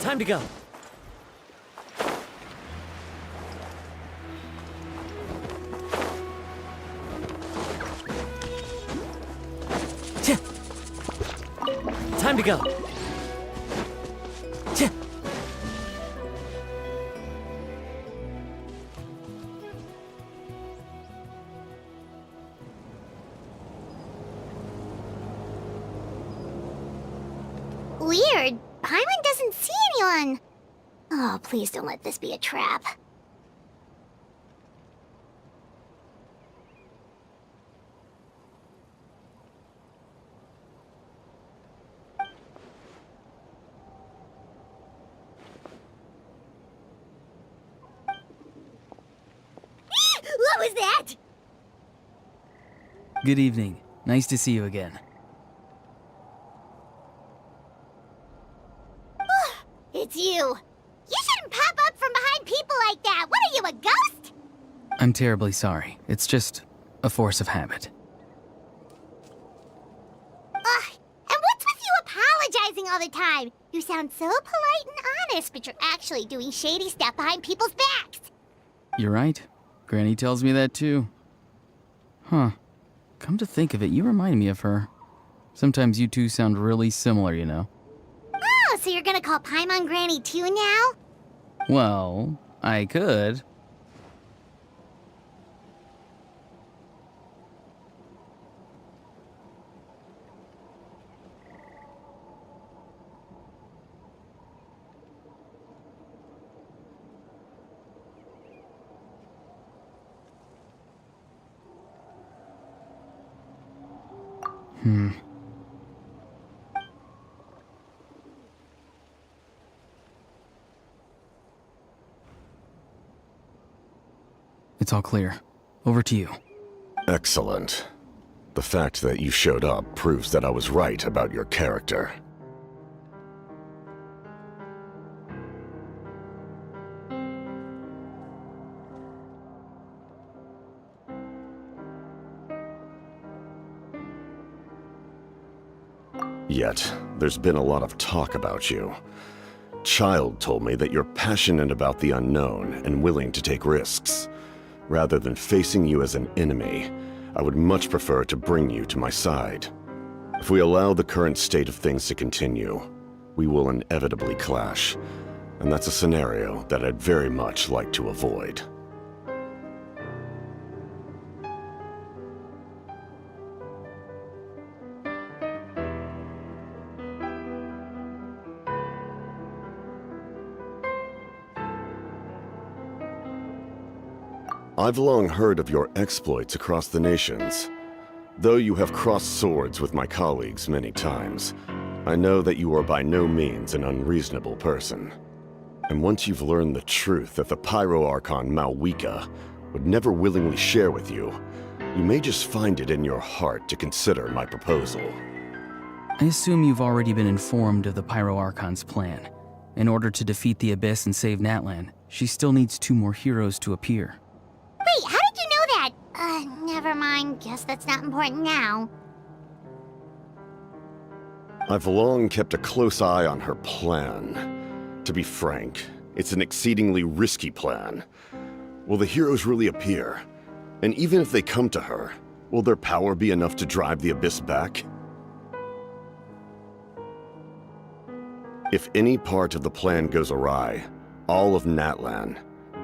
Time to go. Time to go. Weird. Paimon doesn't see anyone. Oh, please don't let this be a trap. What was that? Good evening. Nice to see you again. It's you. You shouldn't pop up from behind people like that. What are you, a ghost? I'm terribly sorry. It's just a force of habit. Ugh, and what's with you apologizing all the time? You sound so polite and honest, but you're actually doing shady stuff behind people's backs. You're right. Granny tells me that too. Huh. Come to think of it, you remind me of her. Sometimes you two sound really similar, you know. Oh, so you're gonna call Paimon Granny too now? Well, I could. It's all clear. Over to you. Excellent. The fact that you showed up proves that I was right about your character. Yet, there's been a lot of talk about you. Child told me that you're passionate about the unknown and willing to take risks. Rather than facing you as an enemy, I would much prefer to bring you to my side. If we allow the current state of things to continue, we will inevitably clash, and that's a scenario that I'd very much like to avoid. I've long heard of your exploits across the nations. Though you have crossed swords with my colleagues many times, I know that you are by no means an unreasonable person. And once you've learned the truth that the Pyro Archon Malwika would never willingly share with you, you may just find it in your heart to consider my proposal. I assume you've already been informed of the Pyro Archon's plan. In order to defeat the Abyss and save Natlan, she still needs 2 more heroes to appear. Wait, how did you know that? Never mind. Guess that's not important now. I've long kept a close eye on her plan. To be frank, it's an exceedingly risky plan. Will the heroes really appear? And even if they come to her, will their power be enough to drive the Abyss back? If any part of the plan goes awry, all of Natlan,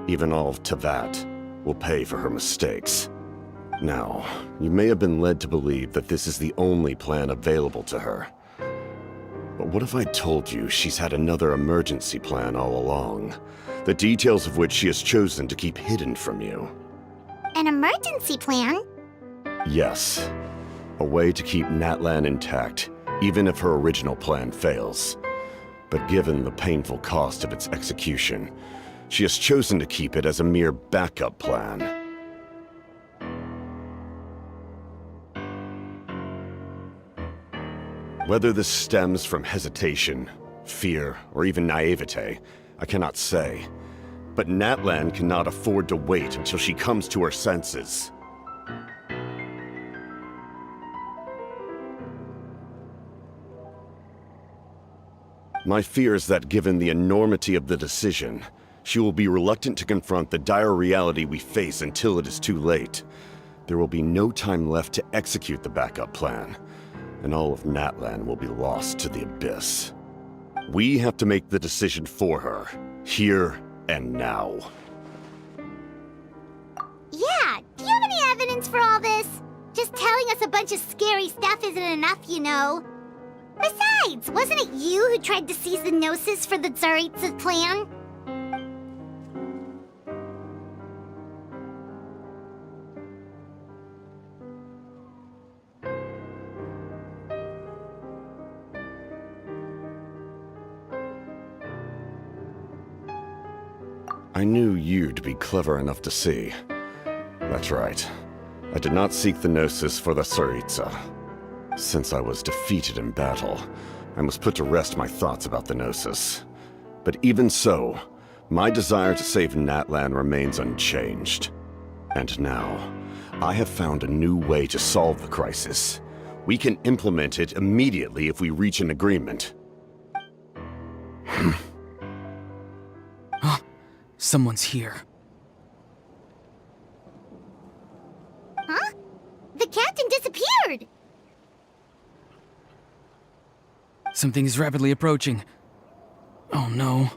even all of Tevat, will pay for her mistakes. Now, you may have been led to believe that this is the only plan available to her. But what if I told you she's had another emergency plan all along, the details of which she has chosen to keep hidden from you? An emergency plan? Yes. A way to keep Natlan intact, even if her original plan fails. But given the painful cost of its execution, she has chosen to keep it as a mere backup plan. Whether this stems from hesitation, fear, or even naivete, I cannot say. But Natlan cannot afford to wait until she comes to her senses. My fear is that given the enormity of the decision, she will be reluctant to confront the dire reality we face until it is too late. There will be no time left to execute the backup plan, and all of Natlan will be lost to the Abyss. We have to make the decision for her, here and now. Yeah, do you have any evidence for all this? Just telling us a bunch of scary stuff isn't enough, you know. Besides, wasn't it you who tried to seize the Gnosis for the Tsaritsa's plan? I knew you'd be clever enough to see. That's right. I did not seek the Gnosis for the Tsaritsa. Since I was defeated in battle, I must put to rest my thoughts about the Gnosis. But even so, my desire to save Natlan remains unchanged. And now, I have found a new way to solve the crisis. We can implement it immediately if we reach an agreement. Someone's here. Huh? The captain disappeared! Something is rapidly approaching. Oh no.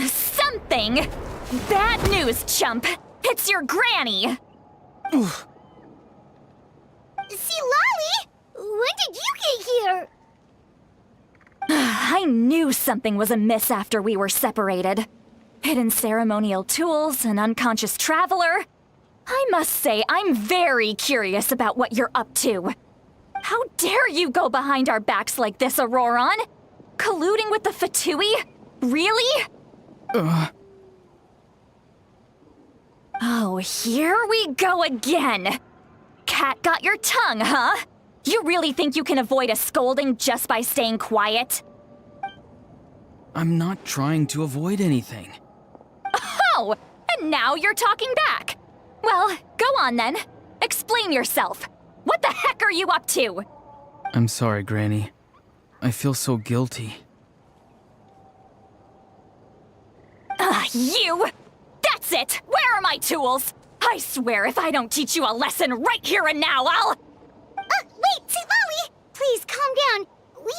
Something? Bad news, chump! It's your granny! Oof. See, Lolly? When did you get here? I knew something was amiss after we were separated. Hidden ceremonial tools, an unconscious traveler. I must say, I'm very curious about what you're up to. How dare you go behind our backs like this, Auroron? Colluding with the Fatui? Really? Oh, here we go again. Cat got your tongue, huh? You really think you can avoid a scolding just by staying quiet? I'm not trying to avoid anything. Oh, and now you're talking back. Well, go on then. Explain yourself. What the heck are you up to? I'm sorry, Granny. I feel so guilty. You! That's it! Where are my tools? I swear if I don't teach you a lesson right here and now, I'll... Wait, Lolly! Please, calm down. We,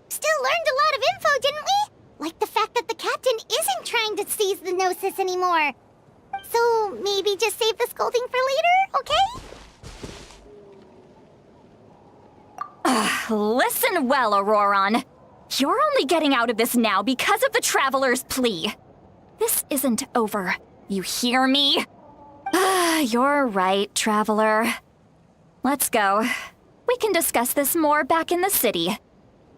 still learned a lot of info, didn't we? Like the fact that the captain isn't trying to seize the Gnosis anymore. So, maybe just save the scolding for later, okay? Listen well, Auroron. You're only getting out of this now because of the Traveler's plea. This isn't over. You hear me? You're right, Traveler. Let's go. We can discuss this more back in the city.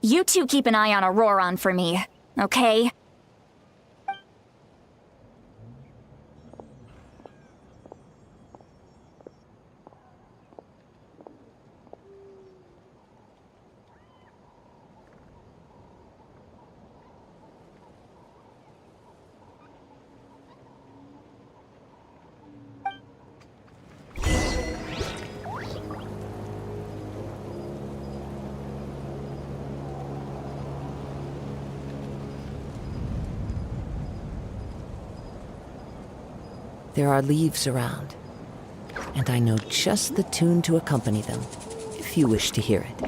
You two keep an eye on Auroron for me, okay? There are leaves around, and I know just the tune to accompany them, if you wish to hear it.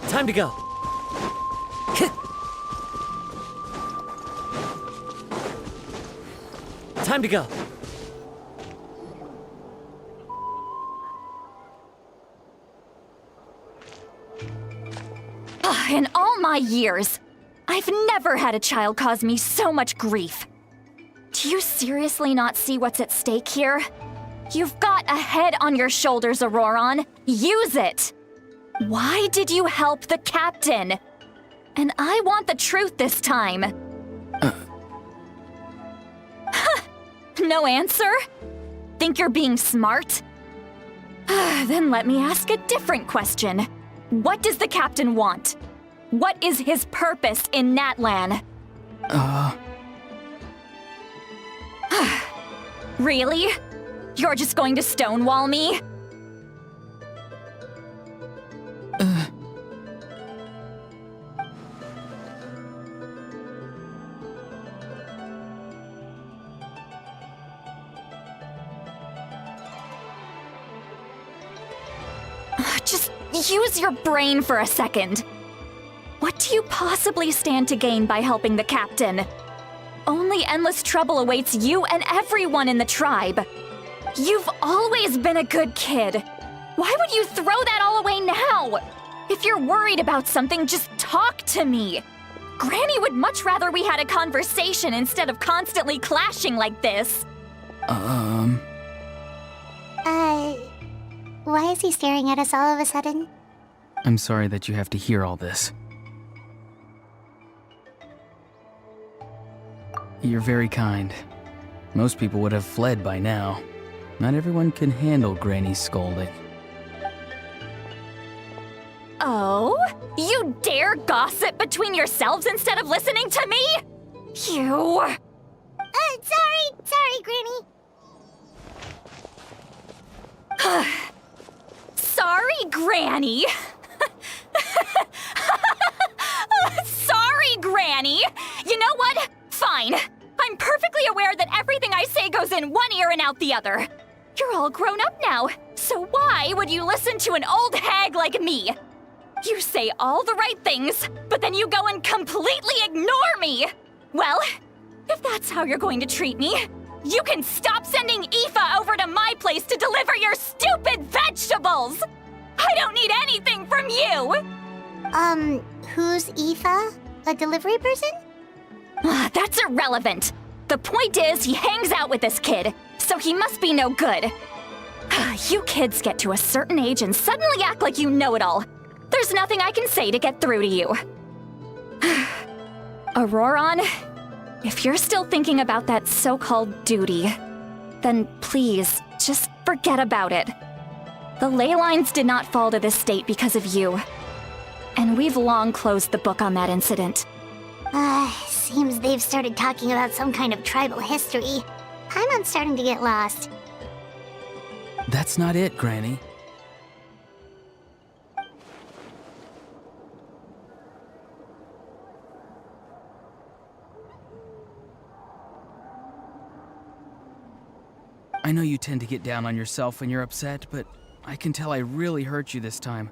Time to go. Time to go. In all my years, I've never had a child cause me so much grief. Do you seriously not see what's at stake here? You've got a head on your shoulders, Auroron. Use it! Why did you help the captain? And I want the truth this time. No answer? Think you're being smart? Then let me ask a different question. What does the captain want? What is his purpose in Natlan? Really? You're just going to stonewall me? Just use your brain for a second. What do you possibly stand to gain by helping the captain? Only endless trouble awaits you and everyone in the tribe. You've always been a good kid. Why would you throw that all away now? If you're worried about something, just talk to me. Granny would much rather we had a conversation instead of constantly clashing like this. Why is he staring at us all of a sudden? I'm sorry that you have to hear all this. You're very kind. Most people would have fled by now. Not everyone can handle Granny's scolding. Oh? You dare gossip between yourselves instead of listening to me? You... Sorry, Granny. Sorry, Granny. Sorry, Granny. You know what? Fine. I'm perfectly aware that everything I say goes in one ear and out the other. You're all grown up now, so why would you listen to an old hag like me? You say all the right things, but then you go and completely ignore me. Well, if that's how you're going to treat me, You can stop sending Aoife over to my place to deliver your stupid vegetables! I don't need anything from you! Who's Aoife? A delivery person? That's irrelevant. The point is, he hangs out with this kid, so he must be no good. You kids get to a certain age and suddenly act like you know it all. There's nothing I can say to get through to you. Auroron, if you're still thinking about that so-called duty, then please, just forget about it. The ley lines did not fall to this state because of you. And we've long closed the book on that incident. Seems they've started talking about some kind of tribal history. Paimon's starting to get lost. That's not it, Granny. I know you tend to get down on yourself when you're upset, but I can tell I really hurt you this time.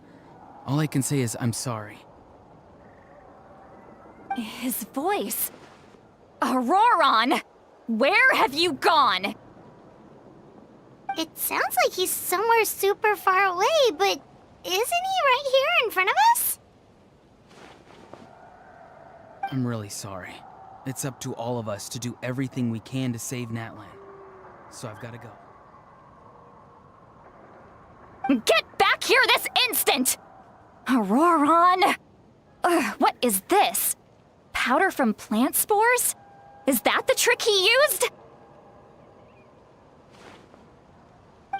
All I can say is I'm sorry. His voice. Auroron! Where have you gone? It sounds like he's somewhere super far away, but isn't he right here in front of us? I'm really sorry. It's up to all of us to do everything we can to save Natlan. So I've got to go. Get back here this instant! Auroron! What is this? Powder from plant spores? Is that the trick he used?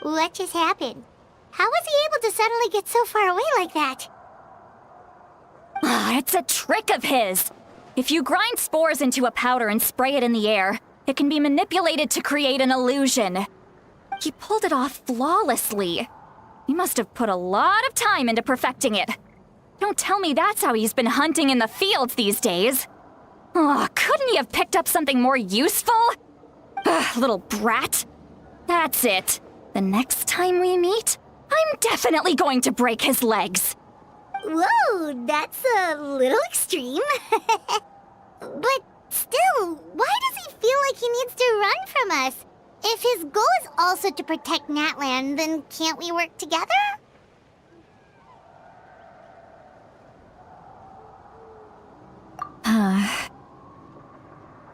What just happened? How was he able to suddenly get so far away like that? It's a trick of his. If you grind spores into a powder and spray it in the air, it can be manipulated to create an illusion. He pulled it off flawlessly. He must have put a lot of time into perfecting it. Don't tell me that's how he's been hunting in the fields these days. Couldn't he have picked up something more useful? Little brat. That's it. The next time we meet, I'm definitely going to break his legs. Whoa, that's a little extreme. But still, why does he feel like he needs to run from us? If his goal is also to protect Natlan, then can't we work together?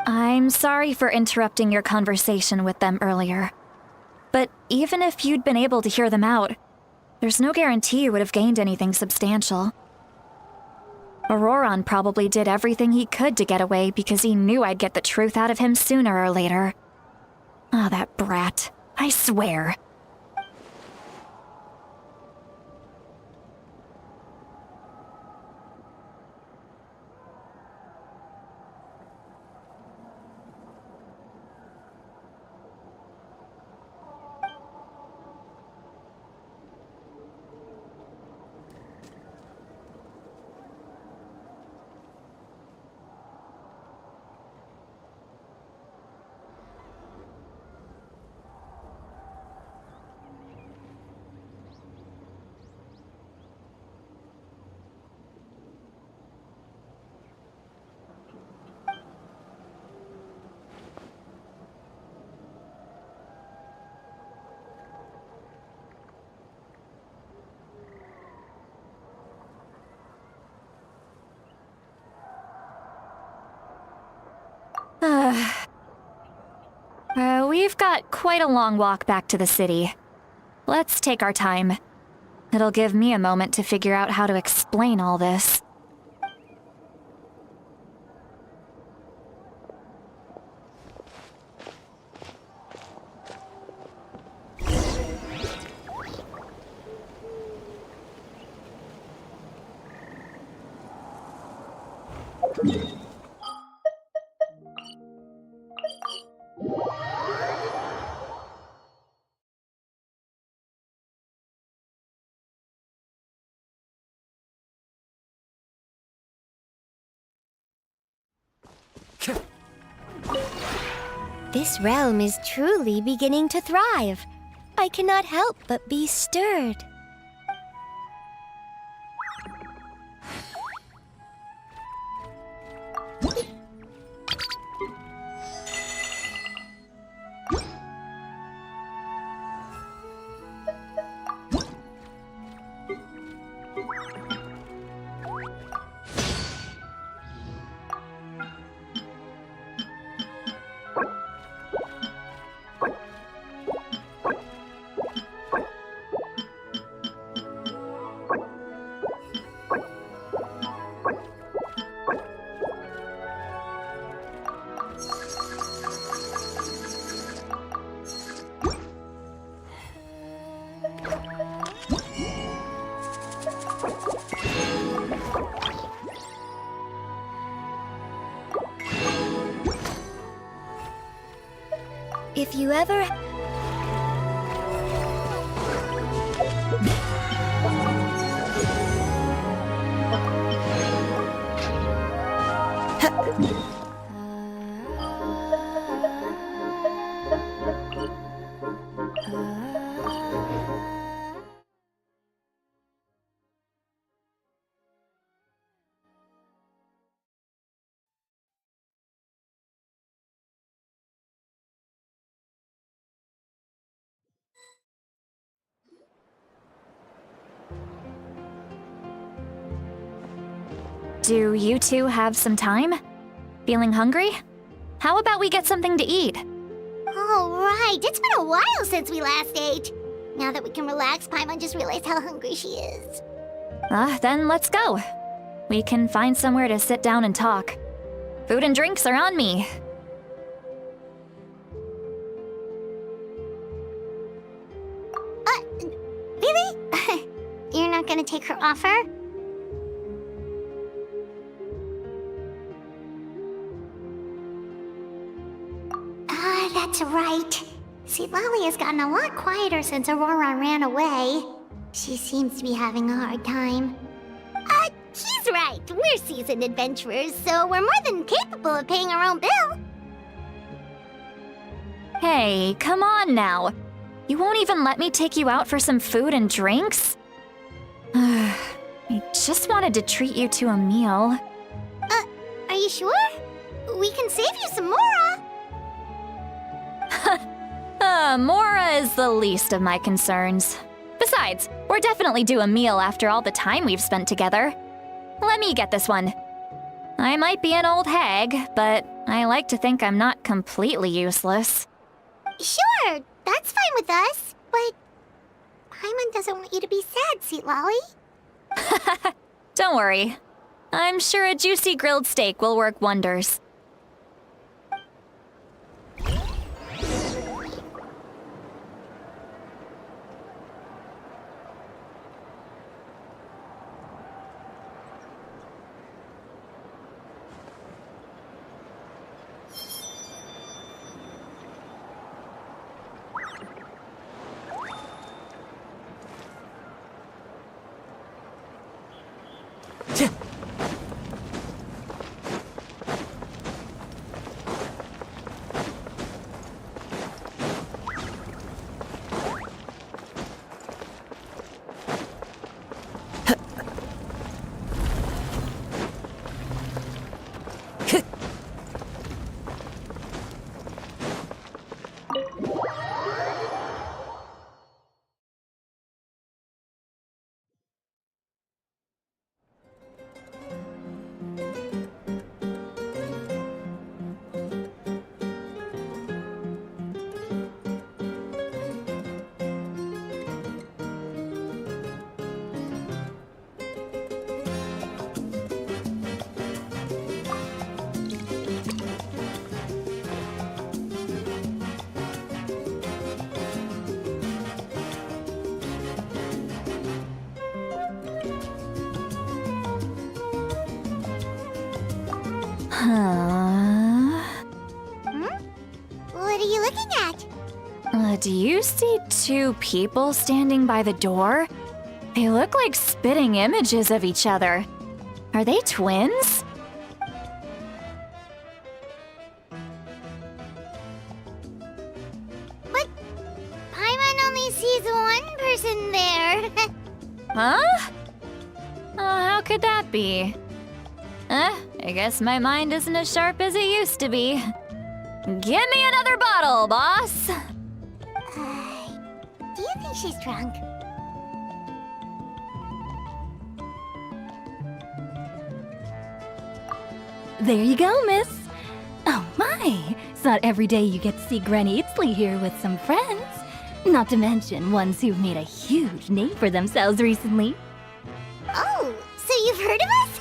I'm sorry for interrupting your conversation with them earlier. But even if you'd been able to hear them out, there's no guarantee you would have gained anything substantial. Auroron probably did everything he could to get away because he knew I'd get the truth out of him sooner or later. That brat. I swear. We've got quite a long walk back to the city. Let's take our time. It'll give me a moment to figure out how to explain all this. This realm is truly beginning to thrive. I cannot help but be stirred. If you ever... Do you two have some time? Feeling hungry? How about we get something to eat? Oh, right. It's been a while since we last ate. Now that we can relax, Paimon just realized how hungry she is. Then let's go. We can find somewhere to sit down and talk. Food and drinks are on me. Really? You're not gonna take her offer? That's right. See, Lolly has gotten a lot quieter since Aurora ran away. She seems to be having a hard time. He's right. We're seasoned adventurers, so we're more than capable of paying our own bill. Hey, come on now. You won't even let me take you out for some food and drinks? I just wanted to treat you to a meal. Are you sure? We can save you some Mora. Mora is the least of my concerns. Besides, we're definitely due a meal after all the time we've spent together. Let me get this one. I might be an old hag, but I like to think I'm not completely useless. Sure, that's fine with us, but Paimon doesn't want you to be sad, sweet Lolly. Don't worry. I'm sure a juicy grilled steak will work wonders. What are you looking at? Do you see two people standing by the door? They look like spitting images of each other. Are they twins? But Paimon only sees one person there. Huh? How could that be? I guess my mind isn't as sharp as it used to be. Give me another bottle, boss! Do you think she's drunk? There you go, miss. Oh my, it's not every day you get to see Granny Itzley here with some friends. Not to mention ones who've made a huge name for themselves recently. Oh, so you've heard of us?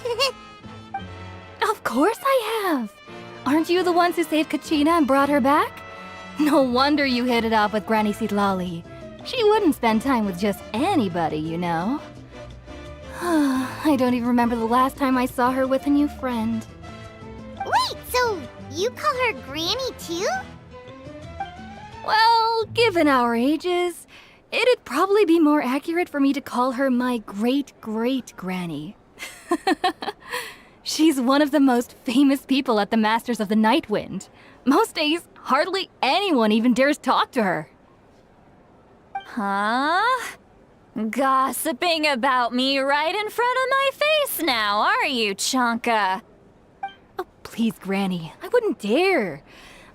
Of course I have. Aren't you the ones who saved Kachina and brought her back? No wonder you hit it off with Granny Sitlali. She wouldn't spend time with just anybody, you know. I don't even remember the last time I saw her with a new friend. Wait, so you call her Granny too? Well, given our ages, it'd probably be more accurate for me to call her my great-great-granny. She's one of the most famous people at the Masters of the Nightwind. Most days, hardly anyone even dares talk to her. Huh? Gossiping about me right in front of my face now, are you, Chonka? Oh, please, Granny, I wouldn't dare.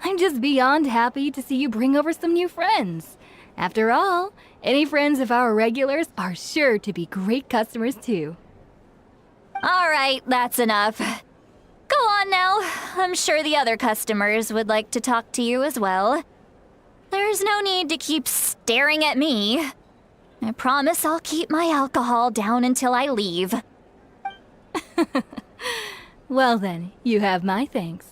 I'm just beyond happy to see you bring over some new friends. After all, any friends of our regulars are sure to be great customers too. All right, that's enough. Go on now. I'm sure the other customers would like to talk to you as well. There's no need to keep staring at me. I promise I'll keep my alcohol down until I leave. Well then, you have my thanks.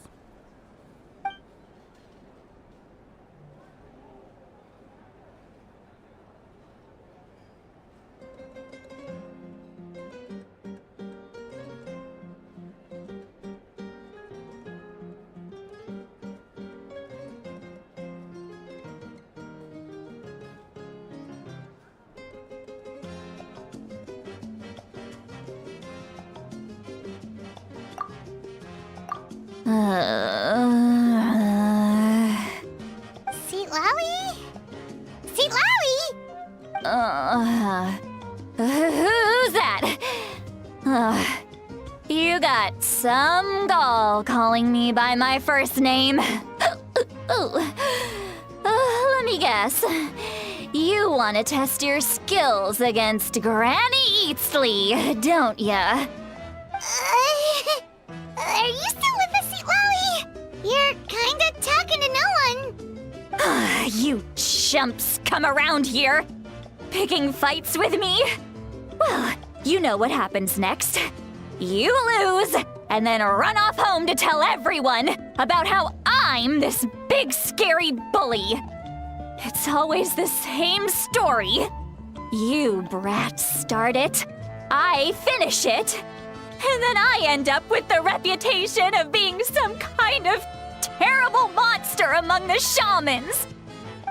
Seat Lowy? Seat Lowy? Who's that? You got some gall calling me by my first name. Let me guess. You want to test your skills against Granny Eatsley, don't ya? Are you still with us, Seat Lowy? You're kinda talking to no one. You chumps come around here, picking fights with me? Well, you know what happens next. You lose, and then run off home to tell everyone about how I'm this big scary bully. It's always the same story. You brats start it, I finish it, and then I end up with the reputation of being some kind of terrible monster among the shamans.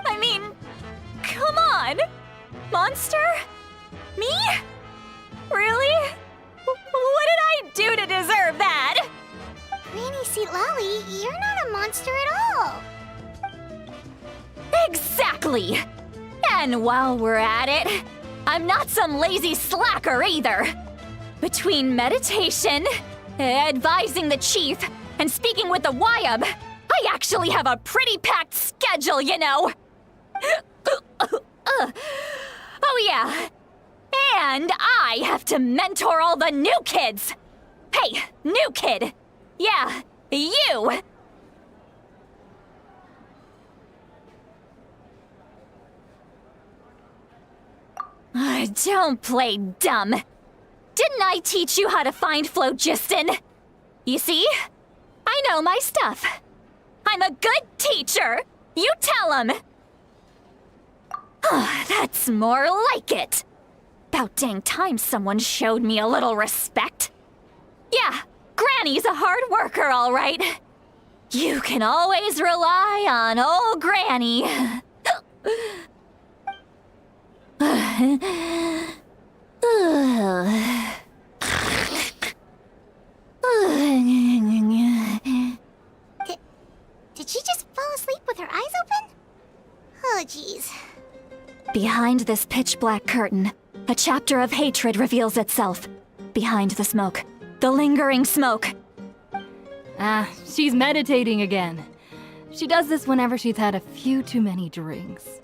I mean, come on. Monster? Me? Really? What did I do to deserve that? Granny Seat Lowy, you're not a monster at all. Exactly! And while we're at it, I'm not some lazy slacker either. Between meditation, advising the chief, and speaking with the Wyab, I actually have a pretty packed schedule, you know. Oh yeah. And I have to mentor all the new kids. Hey, new kid. Yeah, you. Don't play dumb. Didn't I teach you how to find phlogiston? You see? I know my stuff. I'm a good teacher. You tell him. That's more like it. About dang time someone showed me a little respect. Yeah, Granny's a hard worker, all right. You can always rely on old Granny. Did she just fall asleep with her eyes open? Oh, jeez. Behind this pitch-black curtain, a chapter of hatred reveals itself. Behind the smoke, the lingering smoke. Ah, she's meditating again. She does this whenever she's had a few too many drinks.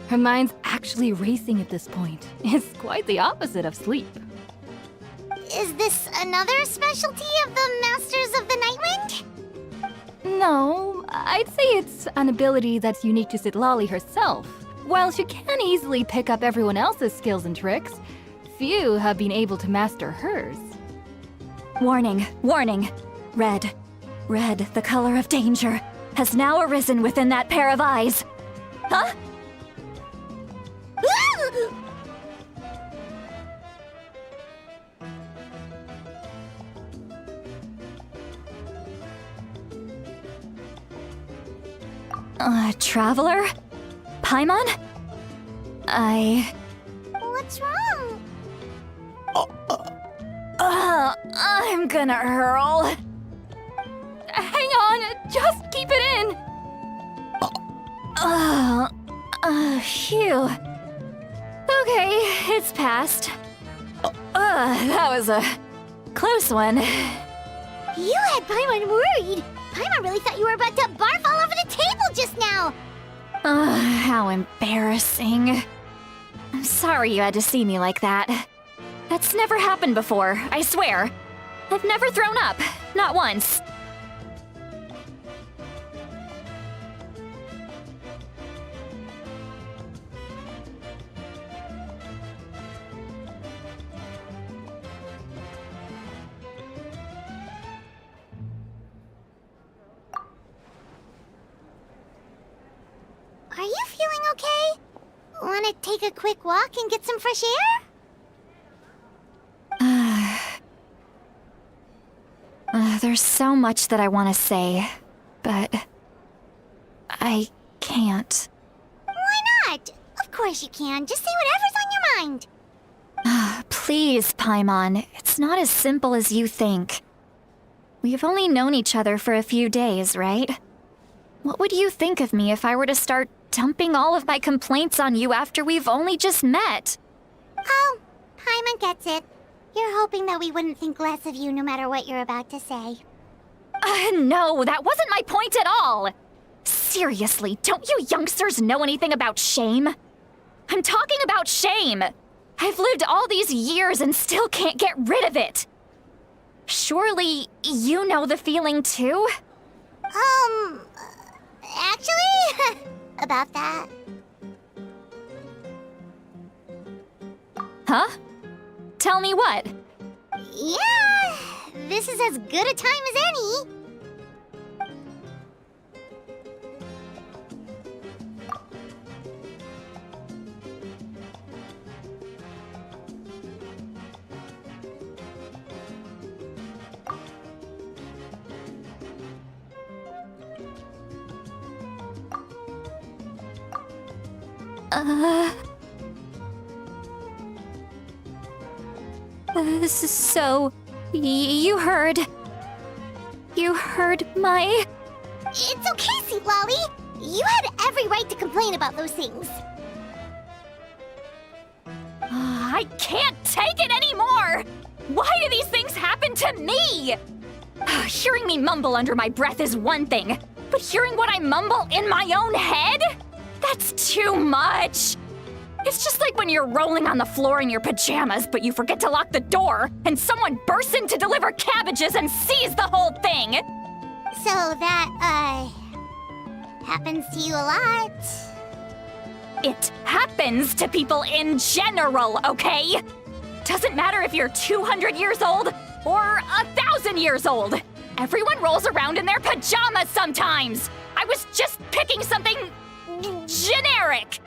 Her mind's actually racing at this point. It's quite the opposite of sleep. Is this another specialty of the Masters of the Nightwind? No, I'd say it's an ability that's unique to Citlali herself. While she can easily pick up everyone else's skills and tricks, few have been able to master hers. Warning, warning. Red, the color of danger, has now arisen within that pair of eyes. Huh? Traveler? Paimon? What's wrong? I'm gonna hurl. Hang on, just keep it in. Phew. Okay, it's passed. That was a close one. You had Paimon worried. Paimon really thought you were about to barf all over the table just now. How embarrassing. I'm sorry you had to see me like that. That's never happened before, I swear. I've never thrown up, not once. Are you feeling okay? Want to take a quick walk and get some fresh air? There's so much that I want to say, but I can't. Why not? Of course you can. Just say whatever's on your mind. Please, Paimon, it's not as simple as you think. We've only known each other for a few days, right? What would you think of me if I were to start dumping all of my complaints on you after we've only just met? Oh, Paimon gets it. You're hoping that we wouldn't think less of you no matter what you're about to say. No, that wasn't my point at all! Seriously, don't you youngsters know anything about shame? I'm talking about shame! I've lived all these years and still can't get rid of it! Surely, you know the feeling too? Actually, about that. Huh? Tell me what? Yeah, this is as good a time as any. So, you heard my... It's okay, Sweet Lolly. You had every right to complain about those things. I can't take it anymore! Why do these things happen to me? Hearing me mumble under my breath is one thing, but hearing what I mumble in my own head? That's too much! It's just like when you're rolling on the floor in your pajamas, but you forget to lock the door, and someone bursts in to deliver cabbages and sees the whole thing! So that, happens to you a lot. It happens to people in general, okay? Doesn't matter if you're 200 years old or 1,000 years old. Everyone rolls around in their pajamas sometimes. I was just picking something generic.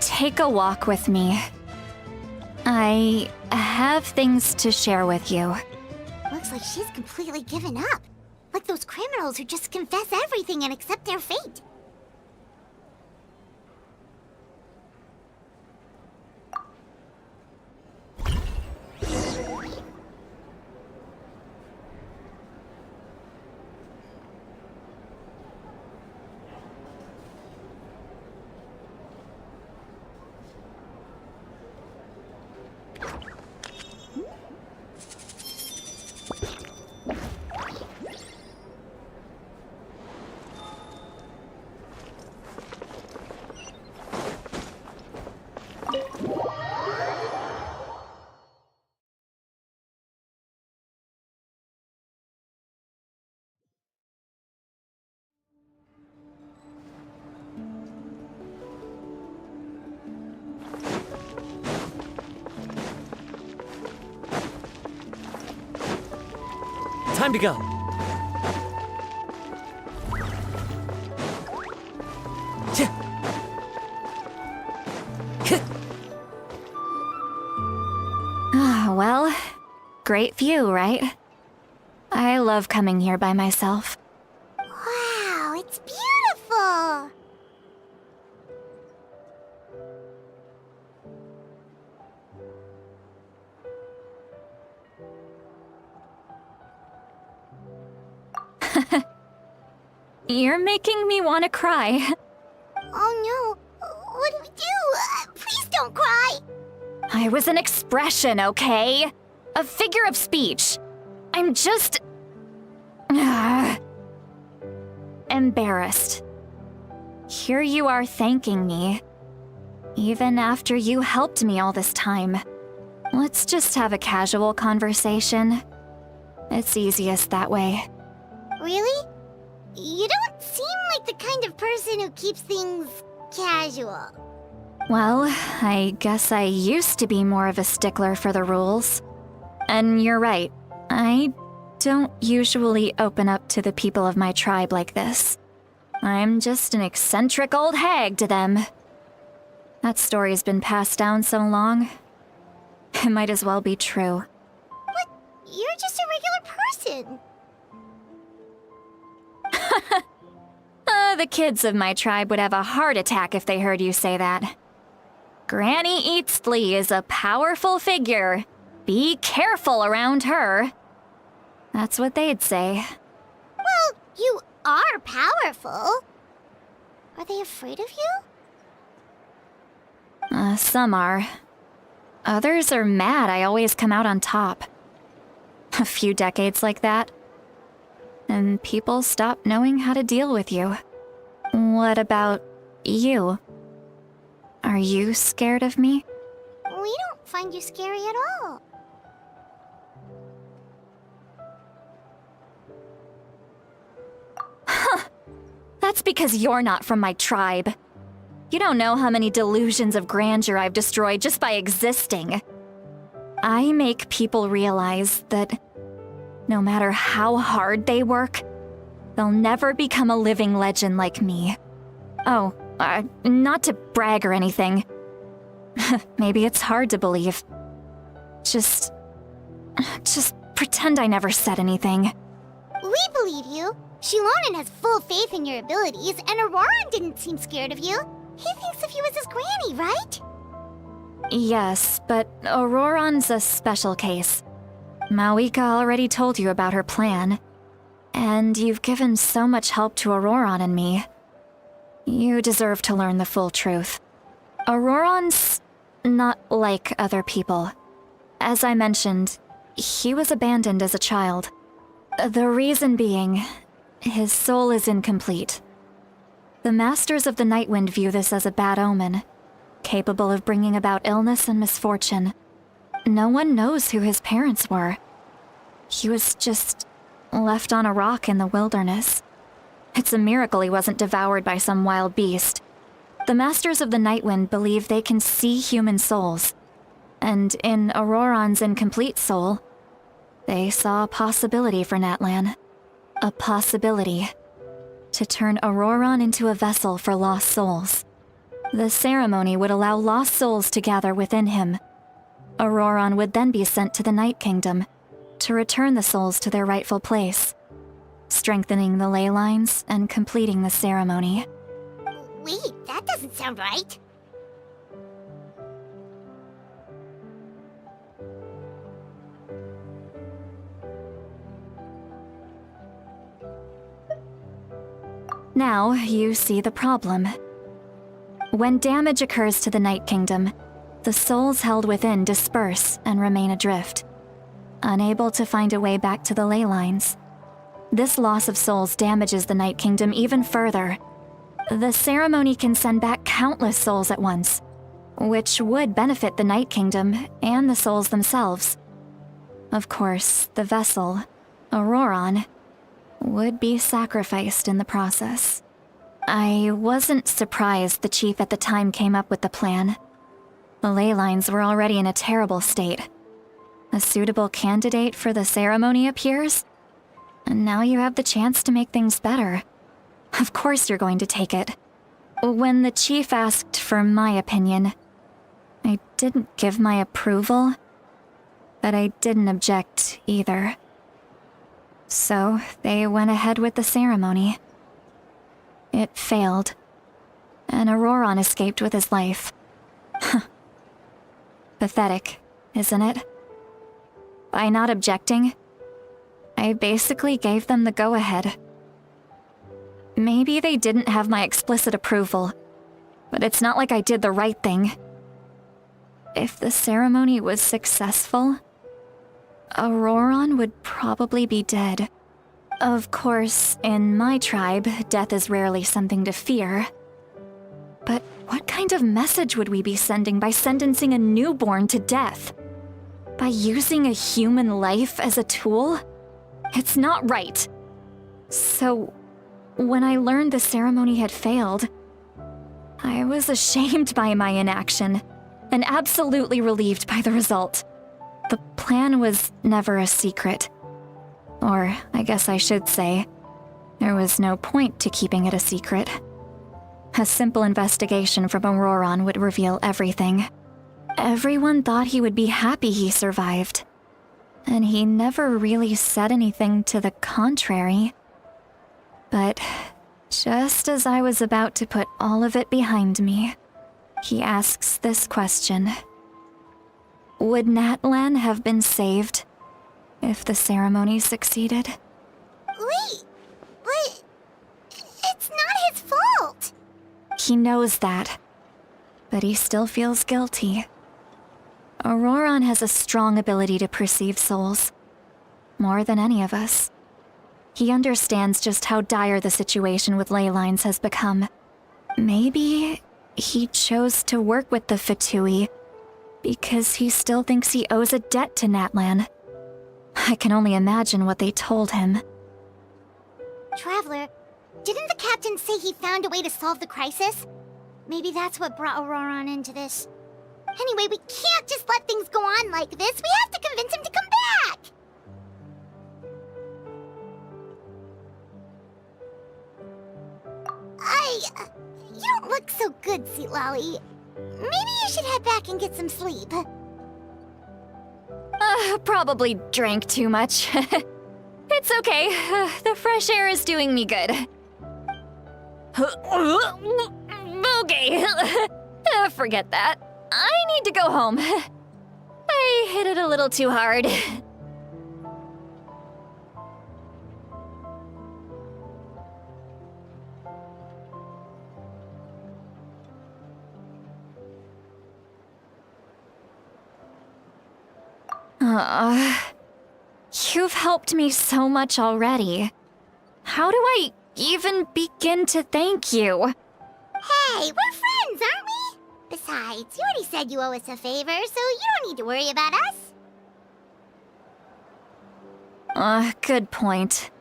Take a walk with me. I have things to share with you. Looks like she's completely given up. Like those criminals who just confess everything and accept their fate. Time to go. great view, right? I love coming here by myself. Wow, it's beautiful! You're making me want to cry. Oh no, what do we do? Please don't cry! I was an expression, okay? A figure of speech. I'm just... embarrassed. Here you are thanking me. Even after you helped me all this time. Let's just have a casual conversation. It's easiest that way. Really? You don't seem like the kind of person who keeps things casual. Well, I guess I used to be more of a stickler for the rules. And you're right, I don't usually open up to the people of my tribe like this. I'm just an eccentric old hag to them. That story's been passed down so long, it might as well be true. But you're just a regular person. The kids of my tribe would have a heart attack if they heard you say that. Granny Eatsley is a powerful figure. Be careful around her. That's what they'd say. Well, you are powerful. Are they afraid of you? Some are. Others are mad I always come out on top. A few decades like that, and people stop knowing how to deal with you. What about you? Are you scared of me? We don't find you scary at all. That's because you're not from my tribe. You don't know how many delusions of grandeur I've destroyed just by existing. I make people realize that no matter how hard they work, they'll never become a living legend like me. Oh, not to brag or anything. Maybe it's hard to believe. Just pretend I never said anything. We believe you. Shilonen has full faith in your abilities, and Auroran didn't seem scared of you. He thinks of you as his granny, right? Yes, but Auroran's a special case. Mawika already told you about her plan. And you've given so much help to Auroran and me. You deserve to learn the full truth. Auroran's not like other people. As I mentioned, he was abandoned as a child. The reason being, his soul is incomplete. The Masters of the Nightwind view this as a bad omen, capable of bringing about illness and misfortune. No one knows who his parents were. He was just left on a rock in the wilderness. It's a miracle he wasn't devoured by some wild beast. The Masters of the Nightwind believe they can see human souls, and in Auroran's incomplete soul, they saw a possibility for Natlan. A possibility to turn Auroran into a vessel for lost souls. The ceremony would allow lost souls to gather within him. Auroran would then be sent to the Night Kingdom to return the souls to their rightful place, strengthening the ley lines and completing the ceremony. Wait, that doesn't sound right. Now you see the problem. When damage occurs to the Night Kingdom, the souls held within disperse and remain adrift, unable to find a way back to the ley lines. This loss of souls damages the Night Kingdom even further. The ceremony can send back countless souls at once, which would benefit the Night Kingdom and the souls themselves. Of course, the vessel, Auroran, would be sacrificed in the process. I wasn't surprised the chief at the time came up with the plan. The ley lines were already in a terrible state. A suitable candidate for the ceremony appears, and now you have the chance to make things better. Of course you're going to take it. When the chief asked for my opinion, I didn't give my approval. But I didn't object either. So they went ahead with the ceremony. It failed, and Auroron escaped with his life. Pathetic, isn't it? By not objecting, I basically gave them the go-ahead. Maybe they didn't have my explicit approval, but it's not like I did the right thing. If the ceremony was successful, Auroron would probably be dead. Of course, in my tribe, death is rarely something to fear. But what kind of message would we be sending by sentencing a newborn to death? By using a human life as a tool? It's not right. So, when I learned the ceremony had failed, I was ashamed by my inaction, and absolutely relieved by the result. The plan was never a secret. Or, I guess I should say, there was no point to keeping it a secret. A simple investigation from Auroron would reveal everything. Everyone thought he would be happy he survived. And he never really said anything to the contrary. But just as I was about to put all of it behind me, he asks this question. Would Natlan have been saved if the ceremony succeeded? Wait, but it's not his fault. He knows that, but he still feels guilty. Auroron has a strong ability to perceive souls, more than any of us. He understands just how dire the situation with ley lines has become. Maybe he chose to work with the Fatui because he still thinks he owes a debt to Natlan. I can only imagine what they told him. Traveler, didn't the captain say he found a way to solve the crisis? Maybe that's what brought Auroron into this. Anyway, we can't just let things go on like this. We have to convince him to come back! You don't look so good, Sweet Lolly. Maybe you should head back and get some sleep. Probably drank too much. It's okay. The fresh air is doing me good. Okay. Forget that. I need to go home. I hit it a little too hard. You've helped me so much already. How do I even begin to thank you? Hey, we're friends, aren't we? Besides, you already said you owe us a favor, so you don't need to worry about us. Good point.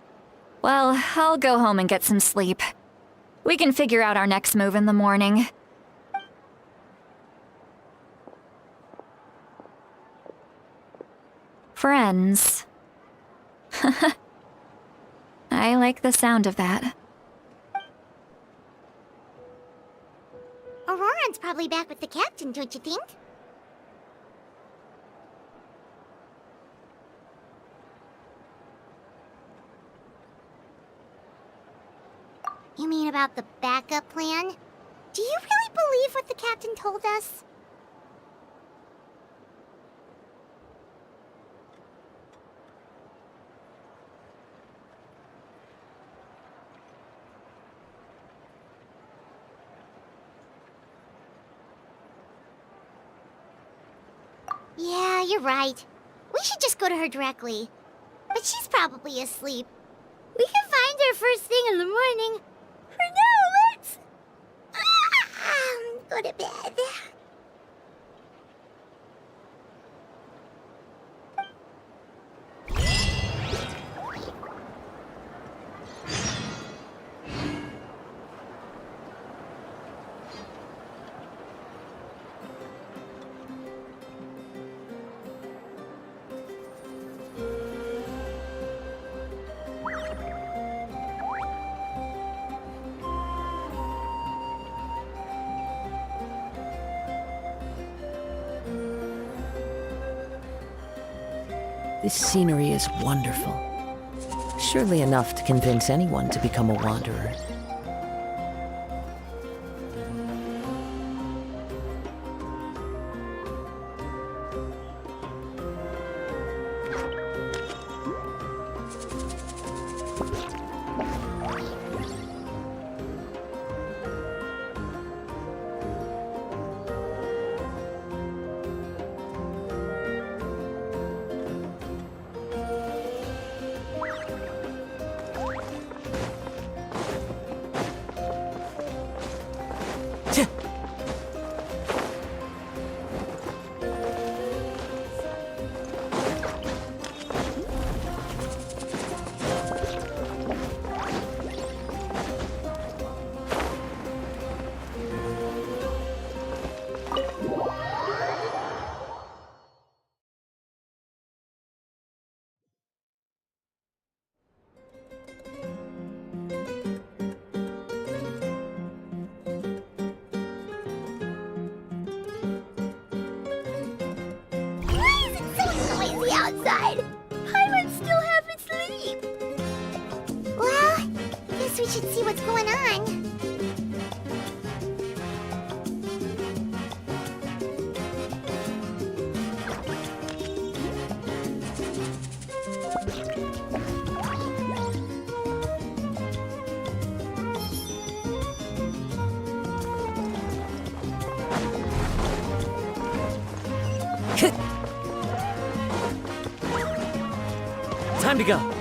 Well, I'll go home and get some sleep. We can figure out our next move in the morning. Friends. I like the sound of that. Auroron's probably back with the captain, don't you think? You mean about the backup plan? Do you really believe what the captain told us? Yeah, you're right. We should just go to her directly. But she's probably asleep. We can find her first thing in the morning. For now, let's... go to bed. This scenery is wonderful. Surely enough to convince anyone to become a wanderer. Why is it so noisy outside? Paimon still half asleep. Well, guess we should see what's going on. Time to go.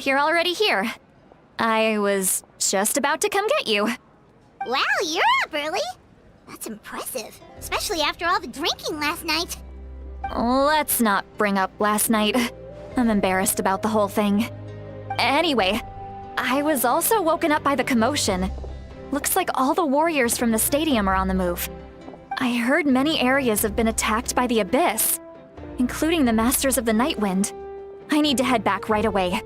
You're already here. I was just about to come get you. Wow, you're up early. That's impressive, especially after all the drinking last night. Let's not bring up last night. I'm embarrassed about the whole thing. Anyway, I was also woken up by the commotion. Looks like all the warriors from the stadium are on the move. I heard many areas have been attacked by the Abyss, including the Masters of the Nightwind. I need to head back right away.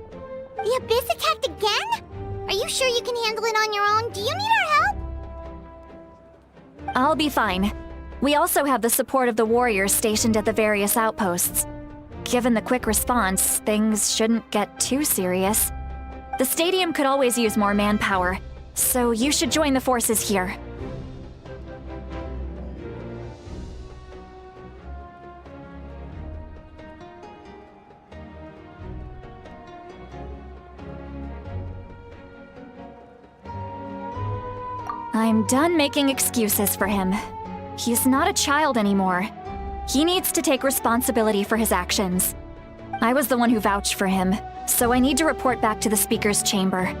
The Abyss attacked again? Are you sure you can handle it on your own? Do you need our help? I'll be fine. We also have the support of the warriors stationed at the various outposts. Given the quick response, things shouldn't get too serious. The stadium could always use more manpower, so you should join the forces here. I'm done making excuses for him. He's not a child anymore. He needs to take responsibility for his actions. I was the one who vouched for him, so I need to report back to the Speaker's chamber.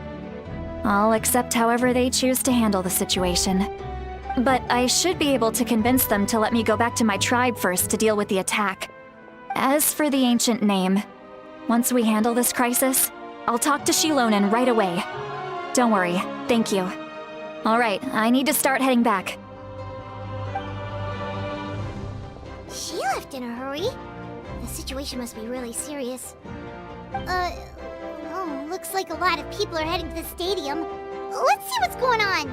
I'll accept however they choose to handle the situation. But I should be able to convince them to let me go back to my tribe first to deal with the attack. As for the ancient name, once we handle this crisis, I'll talk to Shilonen right away. Don't worry, thank you. Alright, I need to start heading back. She left in a hurry. The situation must be really serious. Looks like a lot of people are heading to the stadium. Let's see what's going on.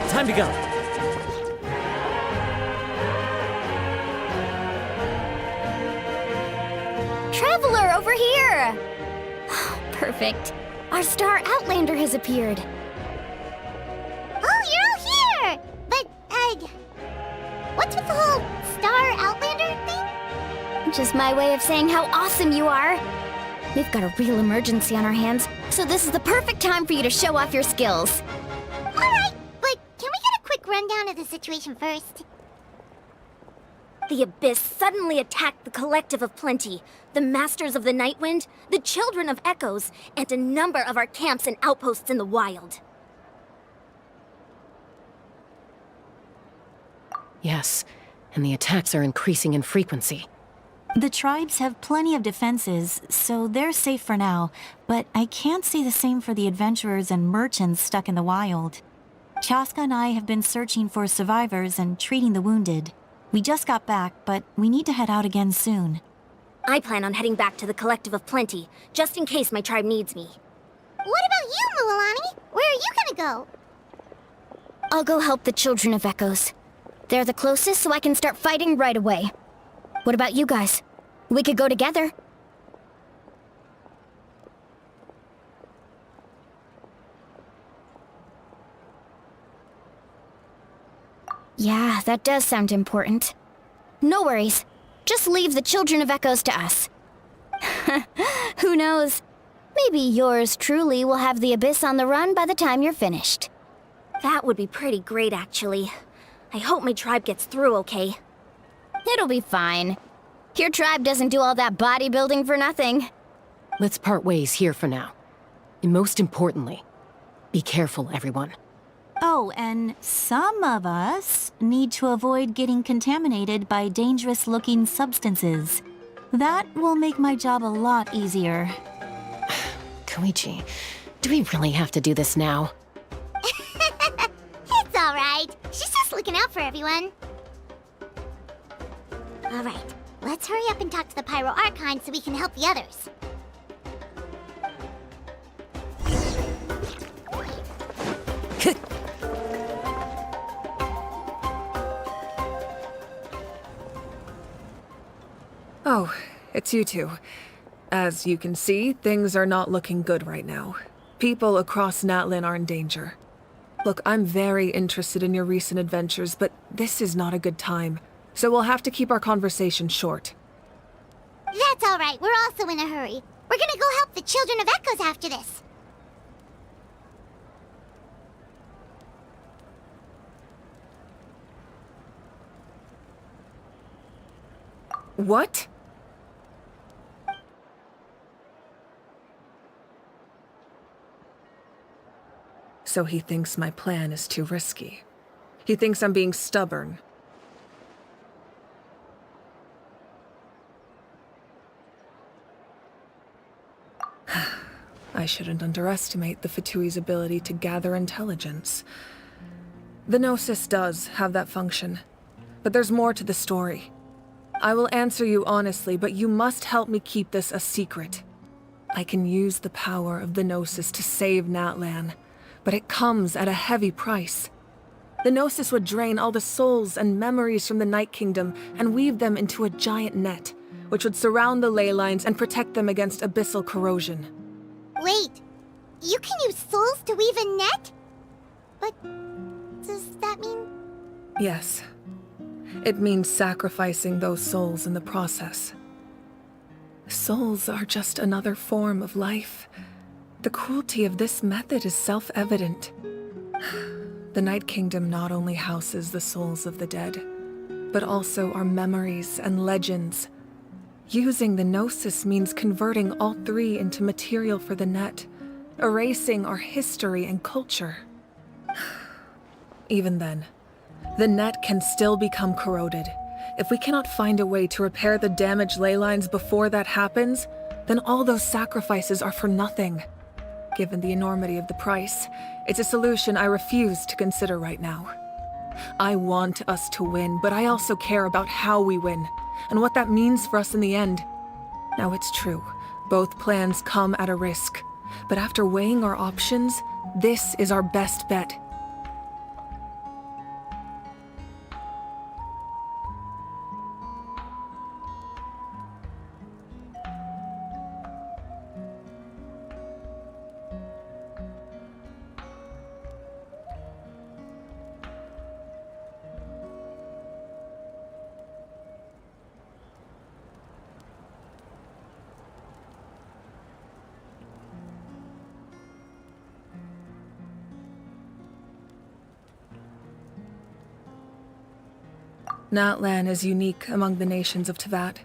Time to go. Traveler, over here! Perfect. Our star Outlander has appeared. Oh, you're all here! But, what's with the whole Star Outlander thing? Just my way of saying how awesome you are. We've got a real emergency on our hands, so this is the perfect time for you to show off your skills. Alright, but can we get a quick rundown of the situation first? The Abyss suddenly attacked the Collective of Plenty, the Masters of the Nightwind, the Children of Echoes, and a number of our camps and outposts in the wild. Yes, and the attacks are increasing in frequency. The tribes have plenty of defenses, so they're safe for now, but I can't say the same for the adventurers and merchants stuck in the wild. Chaska and I have been searching for survivors and treating the wounded. We just got back, but we need to head out again soon. I plan on heading back to the Collective of Plenty, just in case my tribe needs me. What about you, Mualani? Where are you gonna go? I'll go help the Children of Echoes. They're the closest, so I can start fighting right away. What about you guys? We could go together. Yeah, that does sound important. No worries. Just leave the Children of Echoes to us. Who knows? Maybe yours truly will have the Abyss on the run by the time you're finished. That would be pretty great, actually. I hope my tribe gets through okay. It'll be fine. Your tribe doesn't do all that bodybuilding for nothing. Let's part ways here for now. And most importantly, be careful, everyone. Oh, and some of us need to avoid getting contaminated by dangerous-looking substances. That will make my job a lot easier. Koichi, do we really have to do this now? It's alright. She's just looking out for everyone. Alright, let's hurry up and talk to the Pyro Archon so we can help the others. Oh, it's you two. As you can see, things are not looking good right now. People across Natlin are in danger. Look, I'm very interested in your recent adventures, but this is not a good time. So we'll have to keep our conversation short. That's alright, we're also in a hurry. We're gonna go help the Children of Echoes after this. What? So he thinks my plan is too risky. He thinks I'm being stubborn. I shouldn't underestimate the Fatui's ability to gather intelligence. The Gnosis does have that function, but there's more to the story. I will answer you honestly, but you must help me keep this a secret. I can use the power of the Gnosis to save Natlan, but it comes at a heavy price. The Gnosis would drain all the souls and memories from the Night Kingdom and weave them into a giant net, which would surround the ley lines and protect them against abyssal corrosion. Wait, you can use souls to weave a net? But does that mean... Yes. It means sacrificing those souls in the process. Souls are just another form of life. The cruelty of this method is self-evident. The Night Kingdom not only houses the souls of the dead, but also our memories and legends. Using the Gnosis means converting all three into material for the net, erasing our history and culture. Even then, the net can still become corroded. If we cannot find a way to repair the damaged ley lines before that happens, then all those sacrifices are for nothing. Given the enormity of the price, it's a solution I refuse to consider right now. I want us to win, but I also care about how we win, and what that means for us in the end. Now it's true, both plans come at a risk, but after weighing our options, this is our best bet. Natlan is unique among the nations of Teyvat.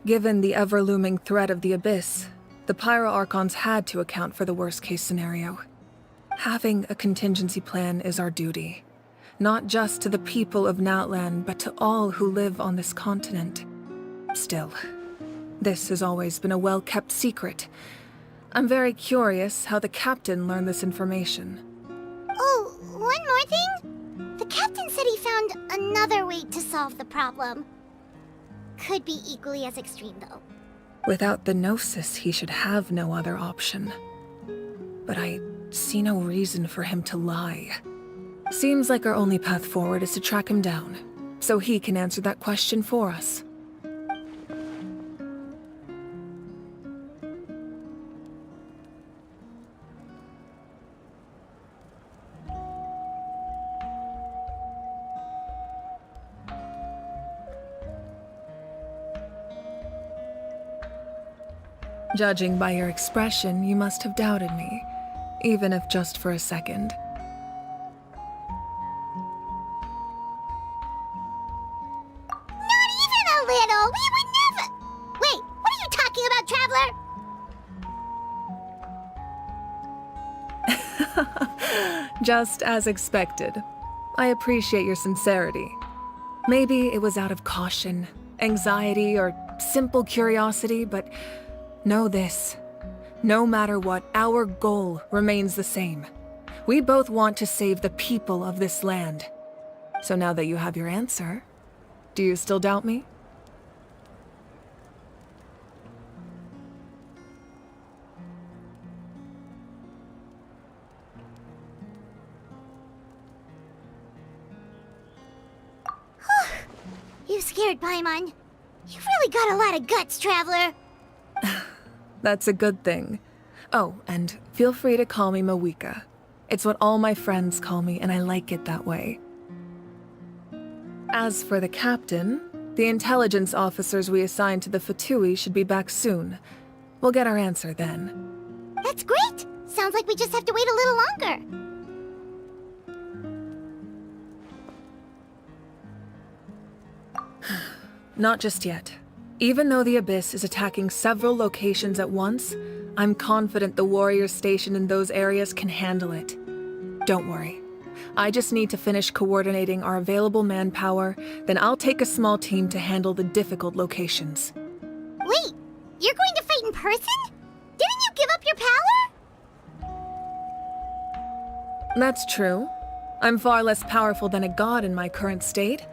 Given the ever-looming threat of the Abyss, the Pyro Archons had to account for the worst-case scenario. Having a contingency plan is our duty. Not just to the people of Natlan, but to all who live on this continent. Still, this has always been a well-kept secret. I'm very curious how the captain learned this information. Oh, one more thing? The captain said he found another way to solve the problem. Could be equally as extreme, though. Without the Gnosis, he should have no other option. But I see no reason for him to lie. Seems like our only path forward is to track him down, so he can answer that question for us. Judging by your expression, you must have doubted me, even if just for a second. Not even a little! We would never— Wait, what are you talking about, Traveler? Just as expected. I appreciate your sincerity. Maybe it was out of caution, anxiety, or simple curiosity, but know this. No matter what, our goal remains the same. We both want to save the people of this land. So now that you have your answer, do you still doubt me? You scared Paimon. You've really got a lot of guts, Traveler. That's a good thing. Oh, and feel free to call me Mawika. It's what all my friends call me, and I like it that way. As for the captain, the intelligence officers we assigned to the Fatui should be back soon. We'll get our answer then. That's great! Sounds like we just have to wait a little longer. Not just yet. Even though the Abyss is attacking several locations at once, I'm confident the warriors stationed in those areas can handle it. Don't worry. I just need to finish coordinating our available manpower, then I'll take a small team to handle the difficult locations. Wait, you're going to fight in person? Didn't you give up your power? That's true. I'm far less powerful than a god in my current state.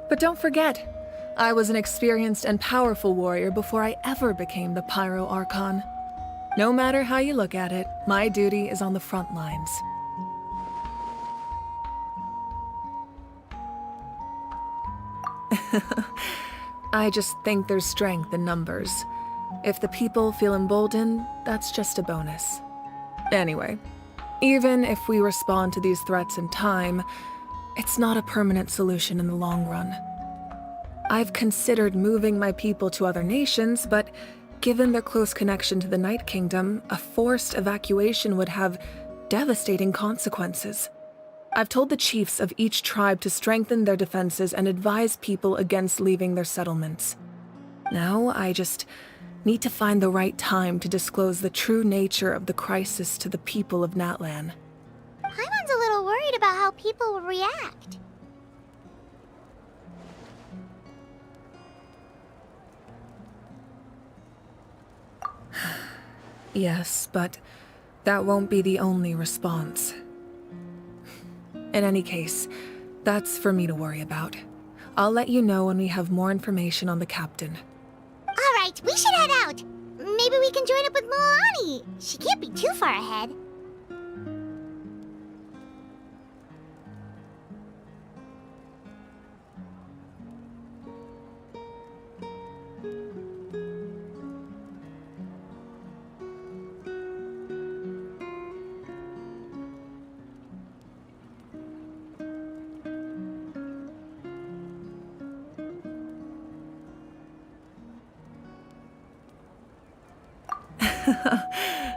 But don't forget, I was an experienced and powerful warrior before I ever became the Pyro Archon. No matter how you look at it, my duty is on the front lines. I just think there's strength in numbers. If the people feel emboldened, that's just a bonus. Anyway, even if we respond to these threats in time, it's not a permanent solution in the long run. I've considered moving my people to other nations, but given their close connection to the Night Kingdom, a forced evacuation would have devastating consequences. I've told the chiefs of each tribe to strengthen their defenses and advise people against leaving their settlements. Now, I just need to find the right time to disclose the true nature of the crisis to the people of Natlan. Paimon's a little worried about how people will react. Yes, but that won't be the only response. In any case, that's for me to worry about. I'll let you know when we have more information on the captain. Alright, we should head out. Maybe we can join up with Milani. She can't be too far ahead.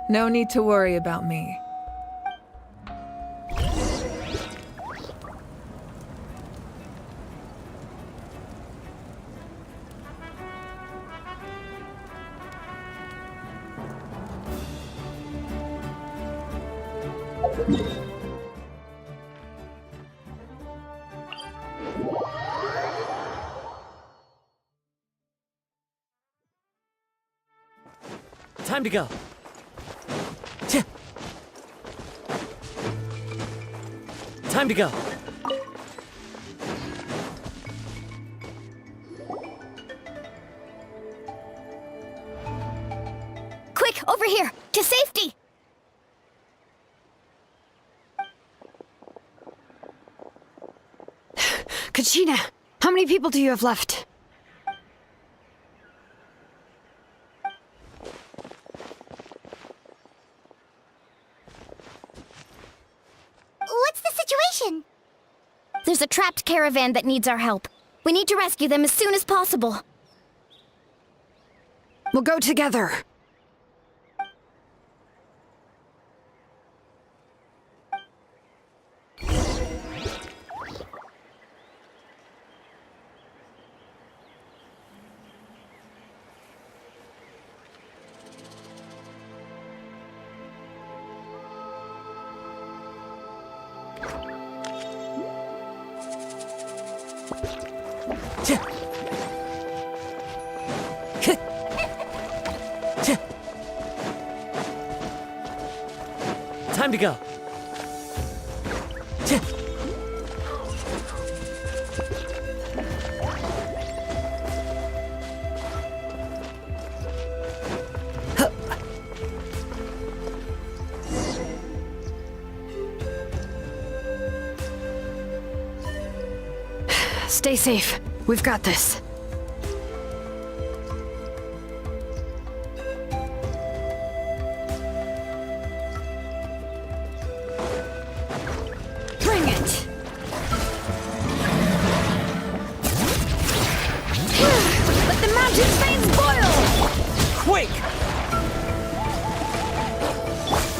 No need to worry about me. Time to go. Time to go. Quick, over here! To safety! Kachina, how many people do you have left? What's the situation? There's a trapped caravan that needs our help. We need to rescue them as soon as possible. We'll go together. Time to go. Stay safe. We've got this. Bring it! Let the mountain veins boil! Quick!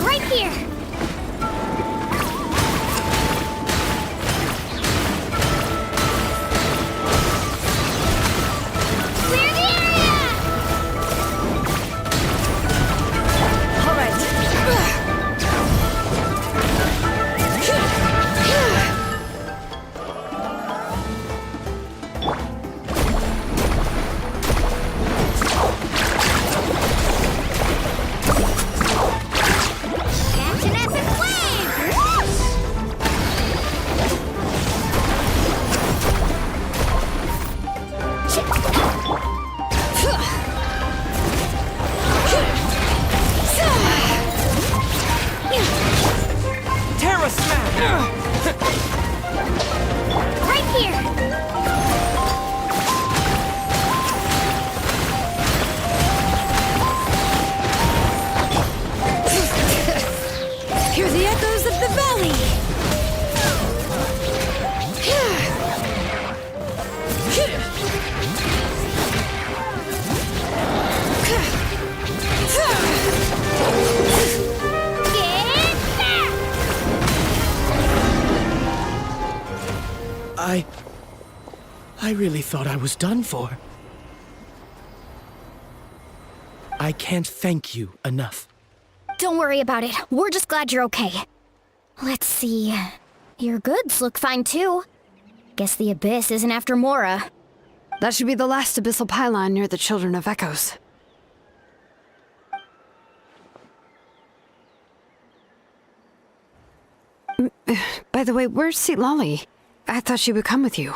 Right here! Clear the area! All right. Catch an epic wave! Whoosh! Terra smack! Right here! Hear the echoes of the valley! Get back! I really thought I was done for. I can't thank you enough. Don't worry about it. We're just glad you're okay. Let's see. Your goods look fine too. Guess the Abyss isn't after Mora. That should be the last abyssal pylon near the Children of Echoes. By the way, where's Lolly? I thought she would come with you.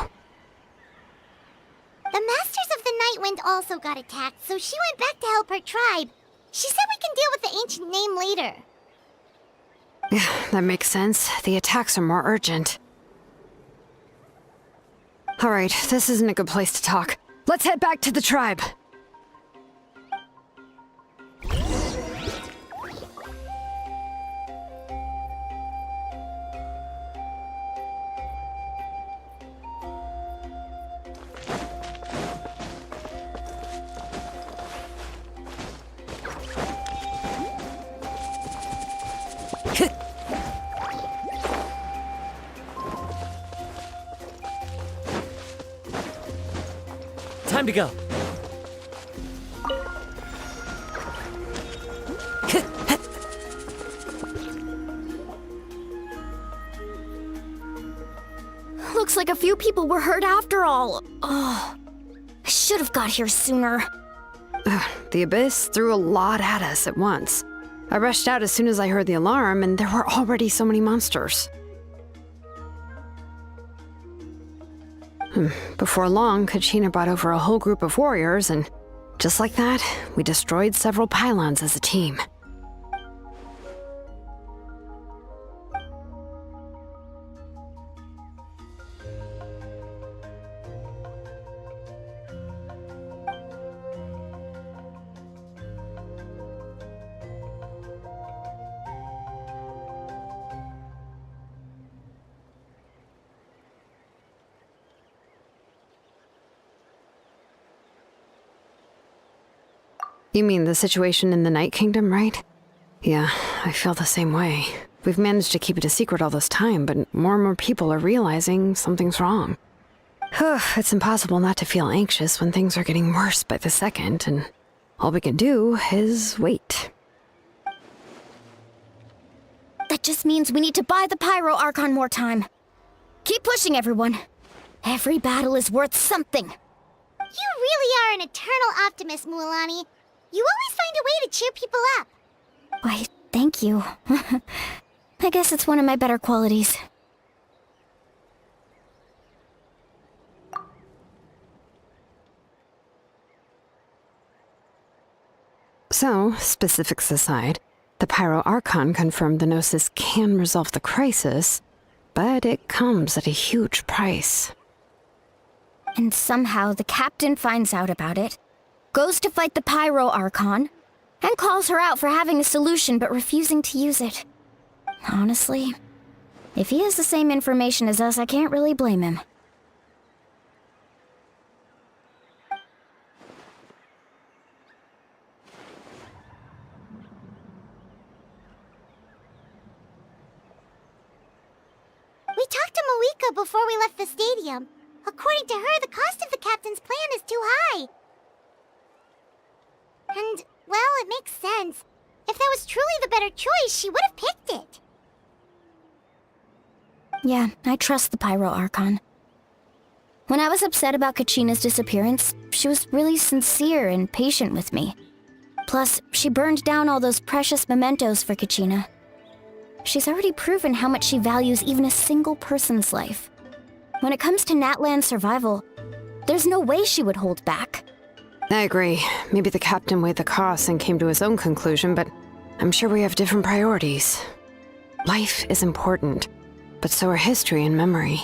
The Masters of the Nightwind also got attacked, so she went back to help her tribe. She said we can deal with the ancient name later. Yeah, that makes sense. The attacks are more urgent. Alright, this isn't a good place to talk. Let's head back to the tribe. Time to go. Looks like a few people were hurt after all. Oh, I should have got here sooner. The Abyss threw a lot at us at once. I rushed out as soon as I heard the alarm, and there were already so many monsters. Before long, Kachina brought over a whole group of warriors, and just like that, we destroyed several pylons as a team. You mean the situation in the Night Kingdom, right? Yeah, I feel the same way. We've managed to keep it a secret all this time, but more and more people are realizing something's wrong. It's impossible not to feel anxious when things are getting worse by the second, and all we can do is wait. That just means we need to buy the Pyro Archon more time. Keep pushing, everyone. Every battle is worth something. You really are an eternal optimist, Mualani. You always find a way to cheer people up. Why, thank you. I guess it's one of my better qualities. So, specifics aside, the Pyro Archon confirmed the Gnosis can resolve the crisis, but it comes at a huge price. And somehow the captain finds out about it, goes to fight the Pyro Archon, and calls her out for having a solution but refusing to use it. Honestly, if he has the same information as us, I can't really blame him. We talked to Moika before we left the stadium. According to her, the cost of the captain's plan is too high. And, well, it makes sense. If that was truly the better choice, she would have picked it. Yeah, I trust the Pyro Archon. When I was upset about Kachina's disappearance, she was really sincere and patient with me. Plus, she burned down all those precious mementos for Kachina. She's already proven how much she values even a single person's life. When it comes to Natlan's survival, there's no way she would hold back. I agree. Maybe the captain weighed the costs and came to his own conclusion, but I'm sure we have different priorities. Life is important, but so are history and memory.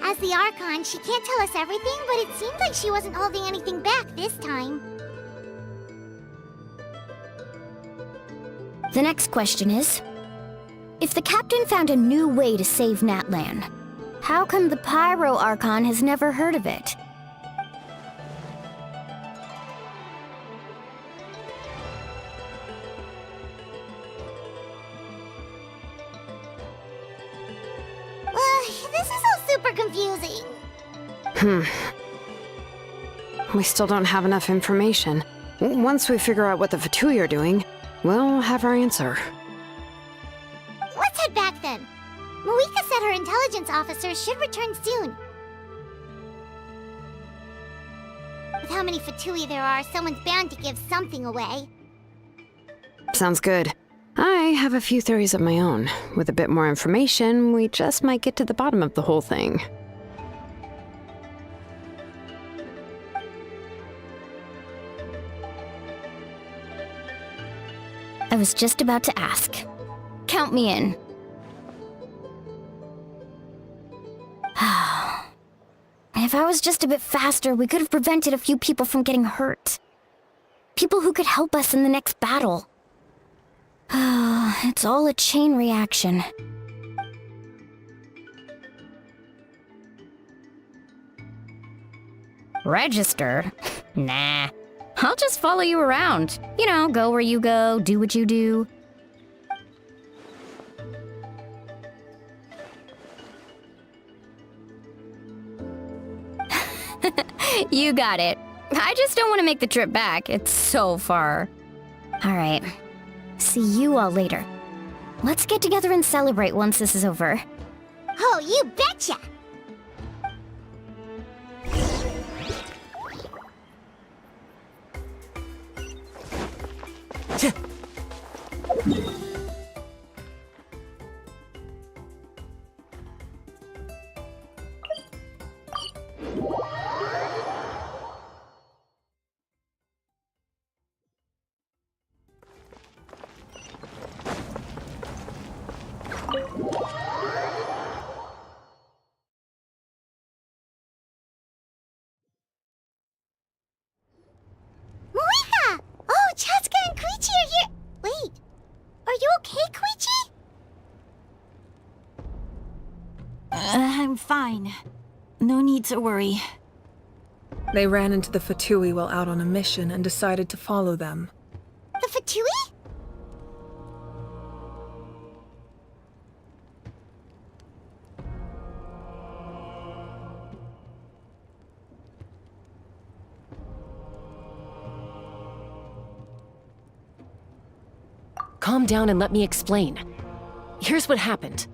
As the Archon, she can't tell us everything, but it seemed like she wasn't holding anything back this time. The next question is, if the captain found a new way to save Natlan, how come the Pyro Archon has never heard of it? This is all super confusing. We still don't have enough information. Once we figure out what the Fatui are doing, we'll have our answer. Let's head back then. Moika said her intelligence officers should return soon. With how many Fatui there are, someone's bound to give something away. Sounds good. I have a few theories of my own. With a bit more information, we just might get to the bottom of the whole thing. I was just about to ask. Count me in. If I was just a bit faster, we could have prevented a few people from getting hurt. People who could help us in the next battle. It's all a chain reaction. Register? Nah. I'll just follow you around. You know, go where you go, do what you do. You got it. I just don't want to make the trip back. It's so far. All right. See you all later. Let's get together and celebrate once this is over. Oh, you betcha! Marika! Oh, Chaska and Koichi are here! Wait, are you okay, Koichi? I'm fine. No need to worry. They ran into the Fatui while out on a mission and decided to follow them. The Fatui? Calm down and let me explain. Here's what happened.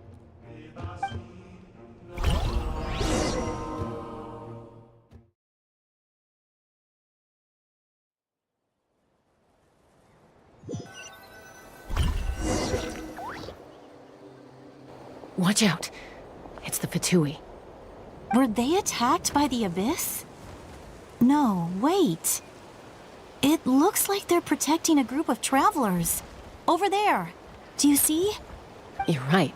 Watch out. It's the Fatui. Were they attacked by the Abyss? No, wait. It looks like they're protecting a group of travelers. Over there. Do you see? You're right.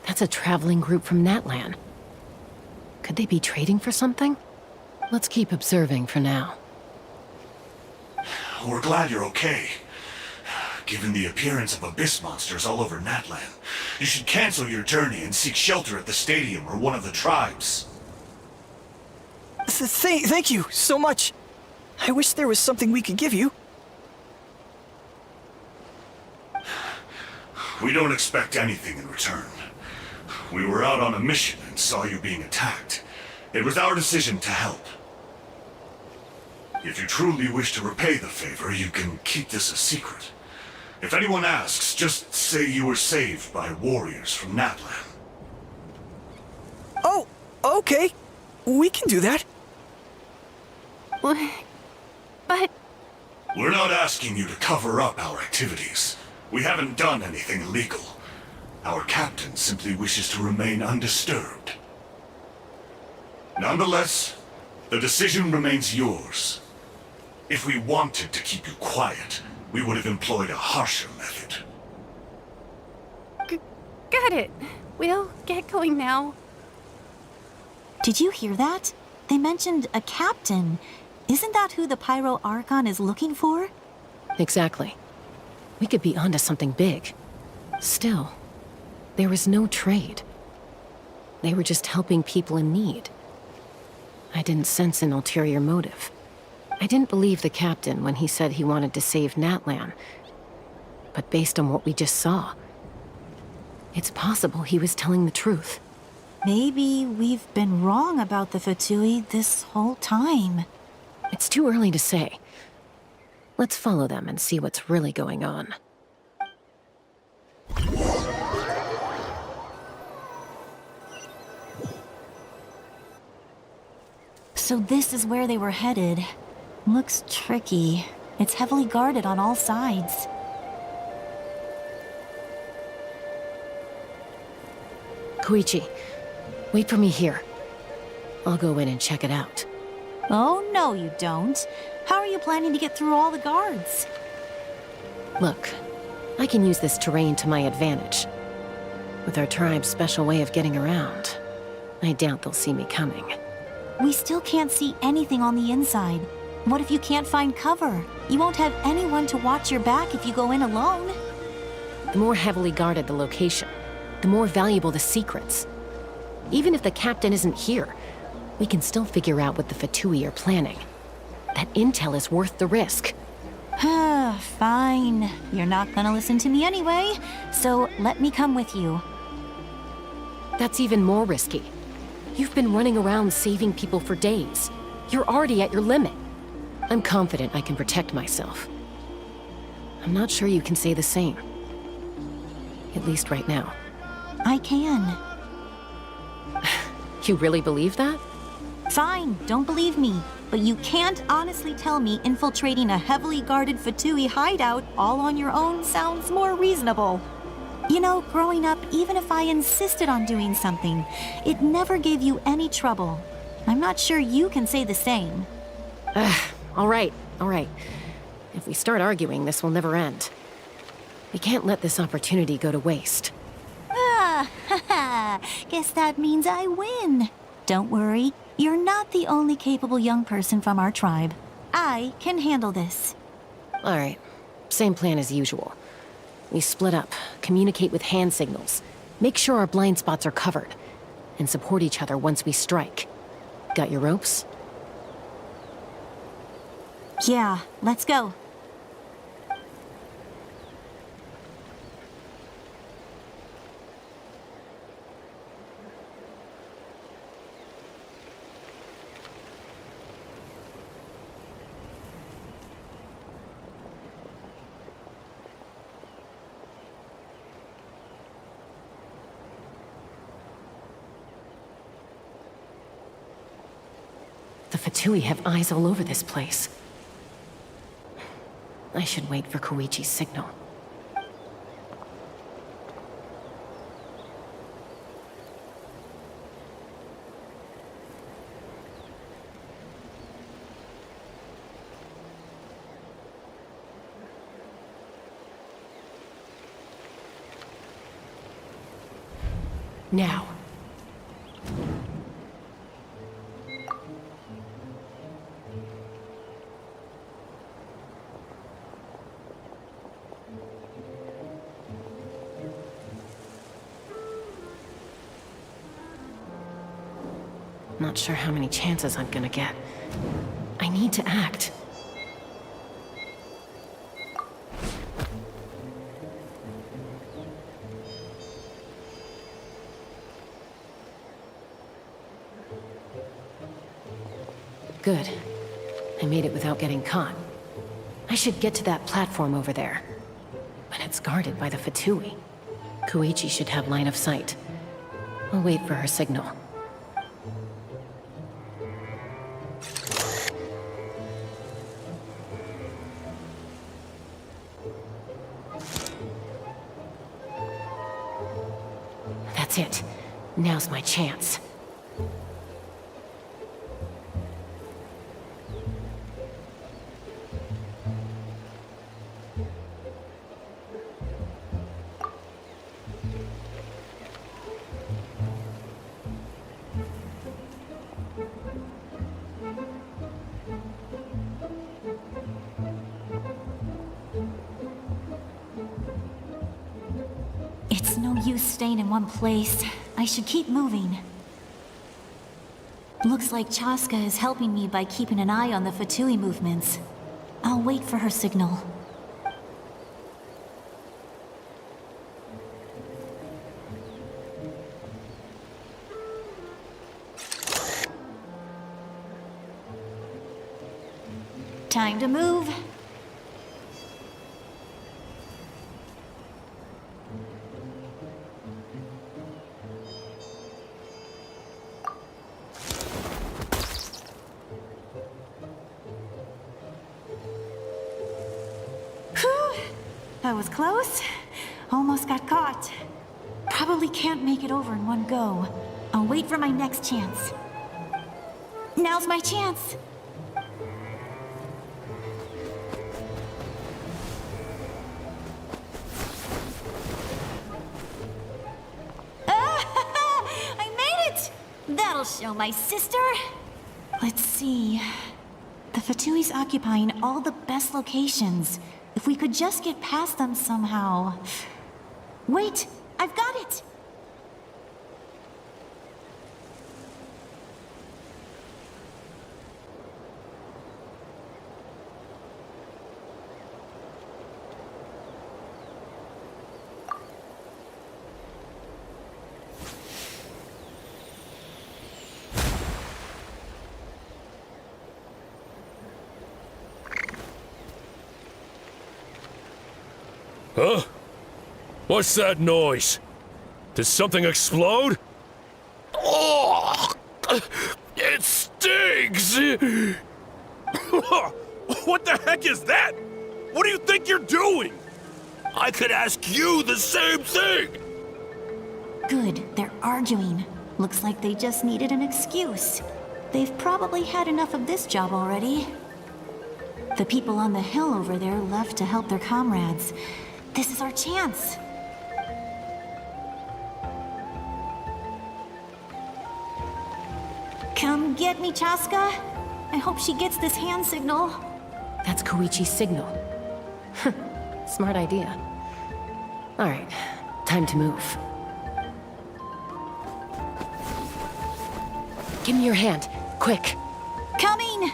That's a traveling group from Natlan. Could they be trading for something? Let's keep observing for now. We're glad you're okay. Given the appearance of abyss monsters all over Natlan, you should cancel your journey and seek shelter at the stadium or one of the tribes. Thank you so much. I wish there was something we could give you. We don't expect anything in return. We were out on a mission and saw you being attacked. It was our decision to help. If you truly wish to repay the favor, you can keep this a secret. If anyone asks, just say you were saved by warriors from Natlan. Oh, okay. We can do that. But... We're not asking you to cover up our activities. We haven't done anything illegal. Our captain simply wishes to remain undisturbed. Nonetheless, the decision remains yours. If we wanted to keep you quiet, we would have employed a harsher method. Got it. We'll get going now. Did you hear that? They mentioned a captain. Isn't that who the Pyro Archon is looking for? Exactly. We could be onto something big. Still, there was no trade. They were just helping people in need. I didn't sense an ulterior motive. I didn't believe the captain when he said he wanted to save Natlan. But based on what we just saw, it's possible he was telling the truth. Maybe we've been wrong about the Fatui this whole time. It's too early to say. Let's follow them and see what's really going on. So this is where they were headed. Looks tricky. It's heavily guarded on all sides. Koichi, wait for me here. I'll go in and check it out. Oh, no, you don't. How are you planning to get through all the guards? Look, I can use this terrain to my advantage. With our tribe's special way of getting around, I doubt they'll see me coming. We still can't see anything on the inside. What if you can't find cover? You won't have anyone to watch your back if you go in alone. The more heavily guarded the location, the more valuable the secrets. Even if the captain isn't here, we can still figure out what the Fatui are planning. That intel is worth the risk. Fine. You're not gonna listen to me anyway, so let me come with you. That's even more risky. You've been running around saving people for days. You're already at your limit. I'm confident I can protect myself. I'm not sure you can say the same. At least right now. I can. You really believe that? Fine, don't believe me. But you can't honestly tell me infiltrating a heavily guarded Fatui hideout all on your own sounds more reasonable. You know, growing up, even if I insisted on doing something, it never gave you any trouble. I'm not sure you can say the same. All right. If we start arguing, this will never end. We can't let this opportunity go to waste. Guess that means I win. Don't worry, you're not the only capable young person from our tribe. I can handle this. All right, same plan as usual. We split up, communicate with hand signals, make sure our blind spots are covered, and support each other once we strike. Got your ropes? Yeah, let's go. The Fatui have eyes all over this place. I should wait for Koichi's signal. Now. Not sure how many chances I'm gonna get. I need to act. Good. I made it without getting caught. I should get to that platform over there. But it's guarded by the Fatui. Koichi should have line of sight. I'll wait for her signal. That's it. Now's my chance. It's no use staying in one place. I should keep moving. Looks like Chaska is helping me by keeping an eye on the Fatui movements. I'll wait for her signal. Time to move. That was close. Almost got caught. Probably can't make it over in one go. I'll wait for my next chance. Now's my chance. I made it! That'll show my sister. Let's see. The Fatui's occupying all the best locations. If we could just get past them somehow. Wait! I've got it! Huh? What's that noise? Did something explode? Oh! It stinks! What the heck is that? What do you think you're doing? I could ask you the same thing! Good, they're arguing. Looks like they just needed an excuse. They've probably had enough of this job already. The people on the hill over there left to help their comrades. This is our chance. Come get me, Chaska. I hope she gets this hand signal. That's Koichi's signal. Smart idea. All right, time to move. Give me your hand, quick. Coming!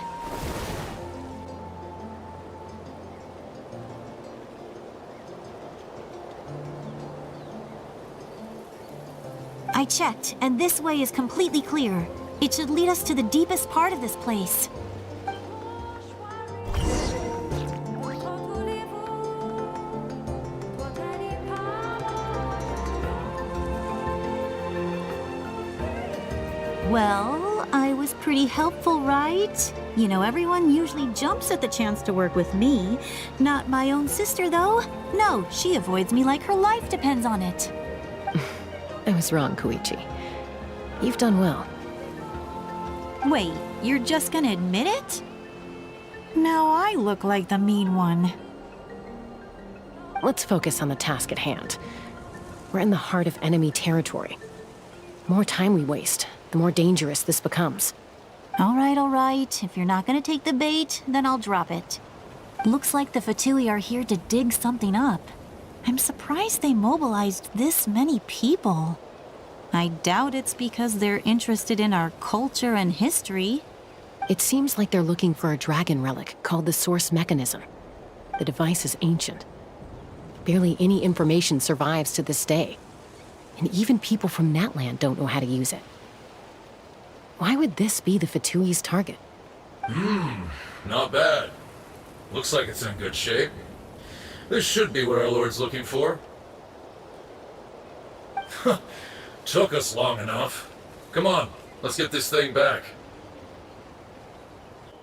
I checked, and this way is completely clear. It should lead us to the deepest part of this place. Well, I was pretty helpful, right? You know, everyone usually jumps at the chance to work with me. Not my own sister, though. No, she avoids me like her life depends on it. I was wrong, Koichi. You've done well. Wait, you're just gonna admit it? Now I look like the mean one. Let's focus on the task at hand. We're in the heart of enemy territory. The more time we waste, the more dangerous this becomes. All right. If you're not gonna take the bait, then I'll drop it. Looks like the Fatui are here to dig something up. I'm surprised they mobilized this many people. I doubt it's because they're interested in our culture and history. It seems like they're looking for a dragon relic called the Source Mechanism. The device is ancient. Barely any information survives to this day. And even people from Natland don't know how to use it. Why would this be the Fatui's target? Not bad. Looks like it's in good shape. This should be what our Lord's looking for. Took us long enough. Come on, let's get this thing back.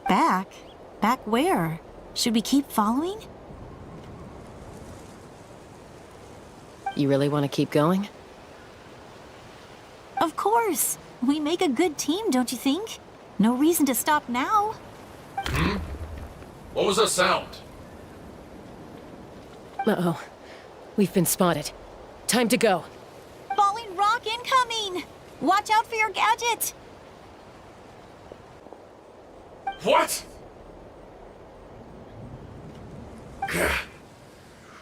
Back? Back where? Should we keep following? You really want to keep going? Of course. We make a good team, don't you think? No reason to stop now. What was that sound? Uh-oh. We've been spotted. Time to go. Falling rock incoming! Watch out for your gadget! What?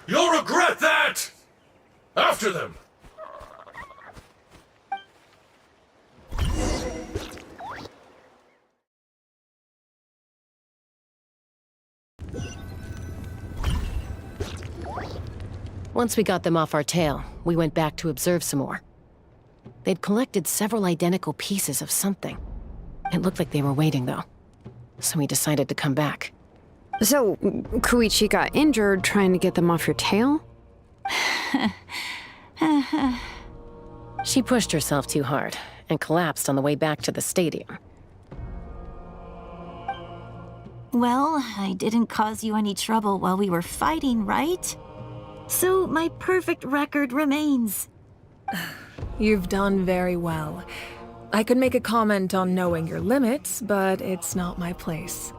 You'll regret that! After them! Once we got them off our tail, we went back to observe some more. They'd collected several identical pieces of something. It looked like they were waiting, though. So we decided to come back. So, Koichi got injured trying to get them off your tail? She pushed herself too hard and collapsed on the way back to the stadium. Well, I didn't cause you any trouble while we were fighting, right? So my perfect record remains. You've done very well. I could make a comment on knowing your limits, but it's not my place.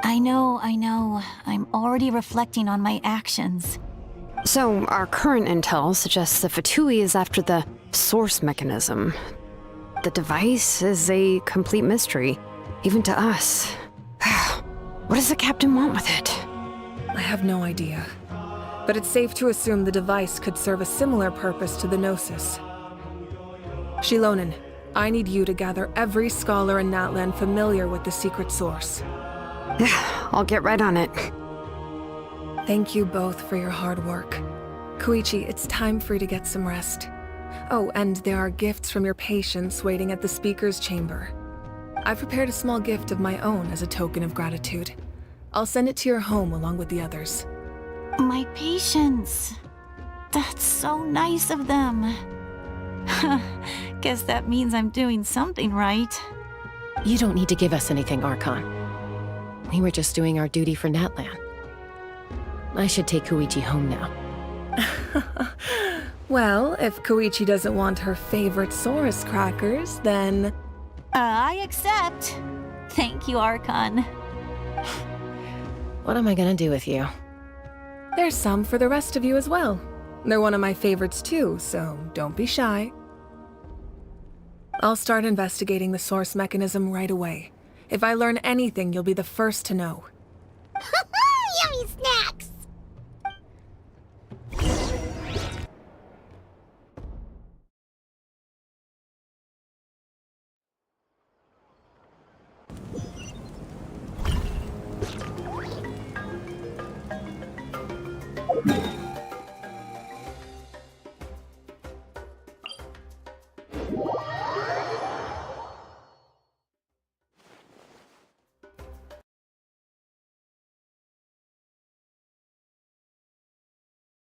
I know. I'm already reflecting on my actions. So, our current intel suggests the Fatui is after the Source Mechanism. The device is a complete mystery, even to us. What does the captain want with it? I have no idea. But it's safe to assume the device could serve a similar purpose to the Gnosis. Shilonen, I need you to gather every scholar in Natland familiar with the secret source. Yeah, I'll get right on it. Thank you both for your hard work. Koichi, it's time for you to get some rest. Oh, and there are gifts from your patients waiting at the speaker's chamber. I've prepared a small gift of my own as a token of gratitude. I'll send it to your home along with the others. My patience. That's so nice of them. Guess that means I'm doing something right. You don't need to give us anything, Archon. We were just doing our duty for Natlan. I should take Koichi home now. Well, if Koichi doesn't want her favorite Saurus crackers, then... I accept. Thank you, Archon. What am I gonna do with you? There's some for the rest of you as well. They're one of my favorites too, so don't be shy. I'll start investigating the source mechanism right away. If I learn anything, you'll be the first to know. Yummy snack!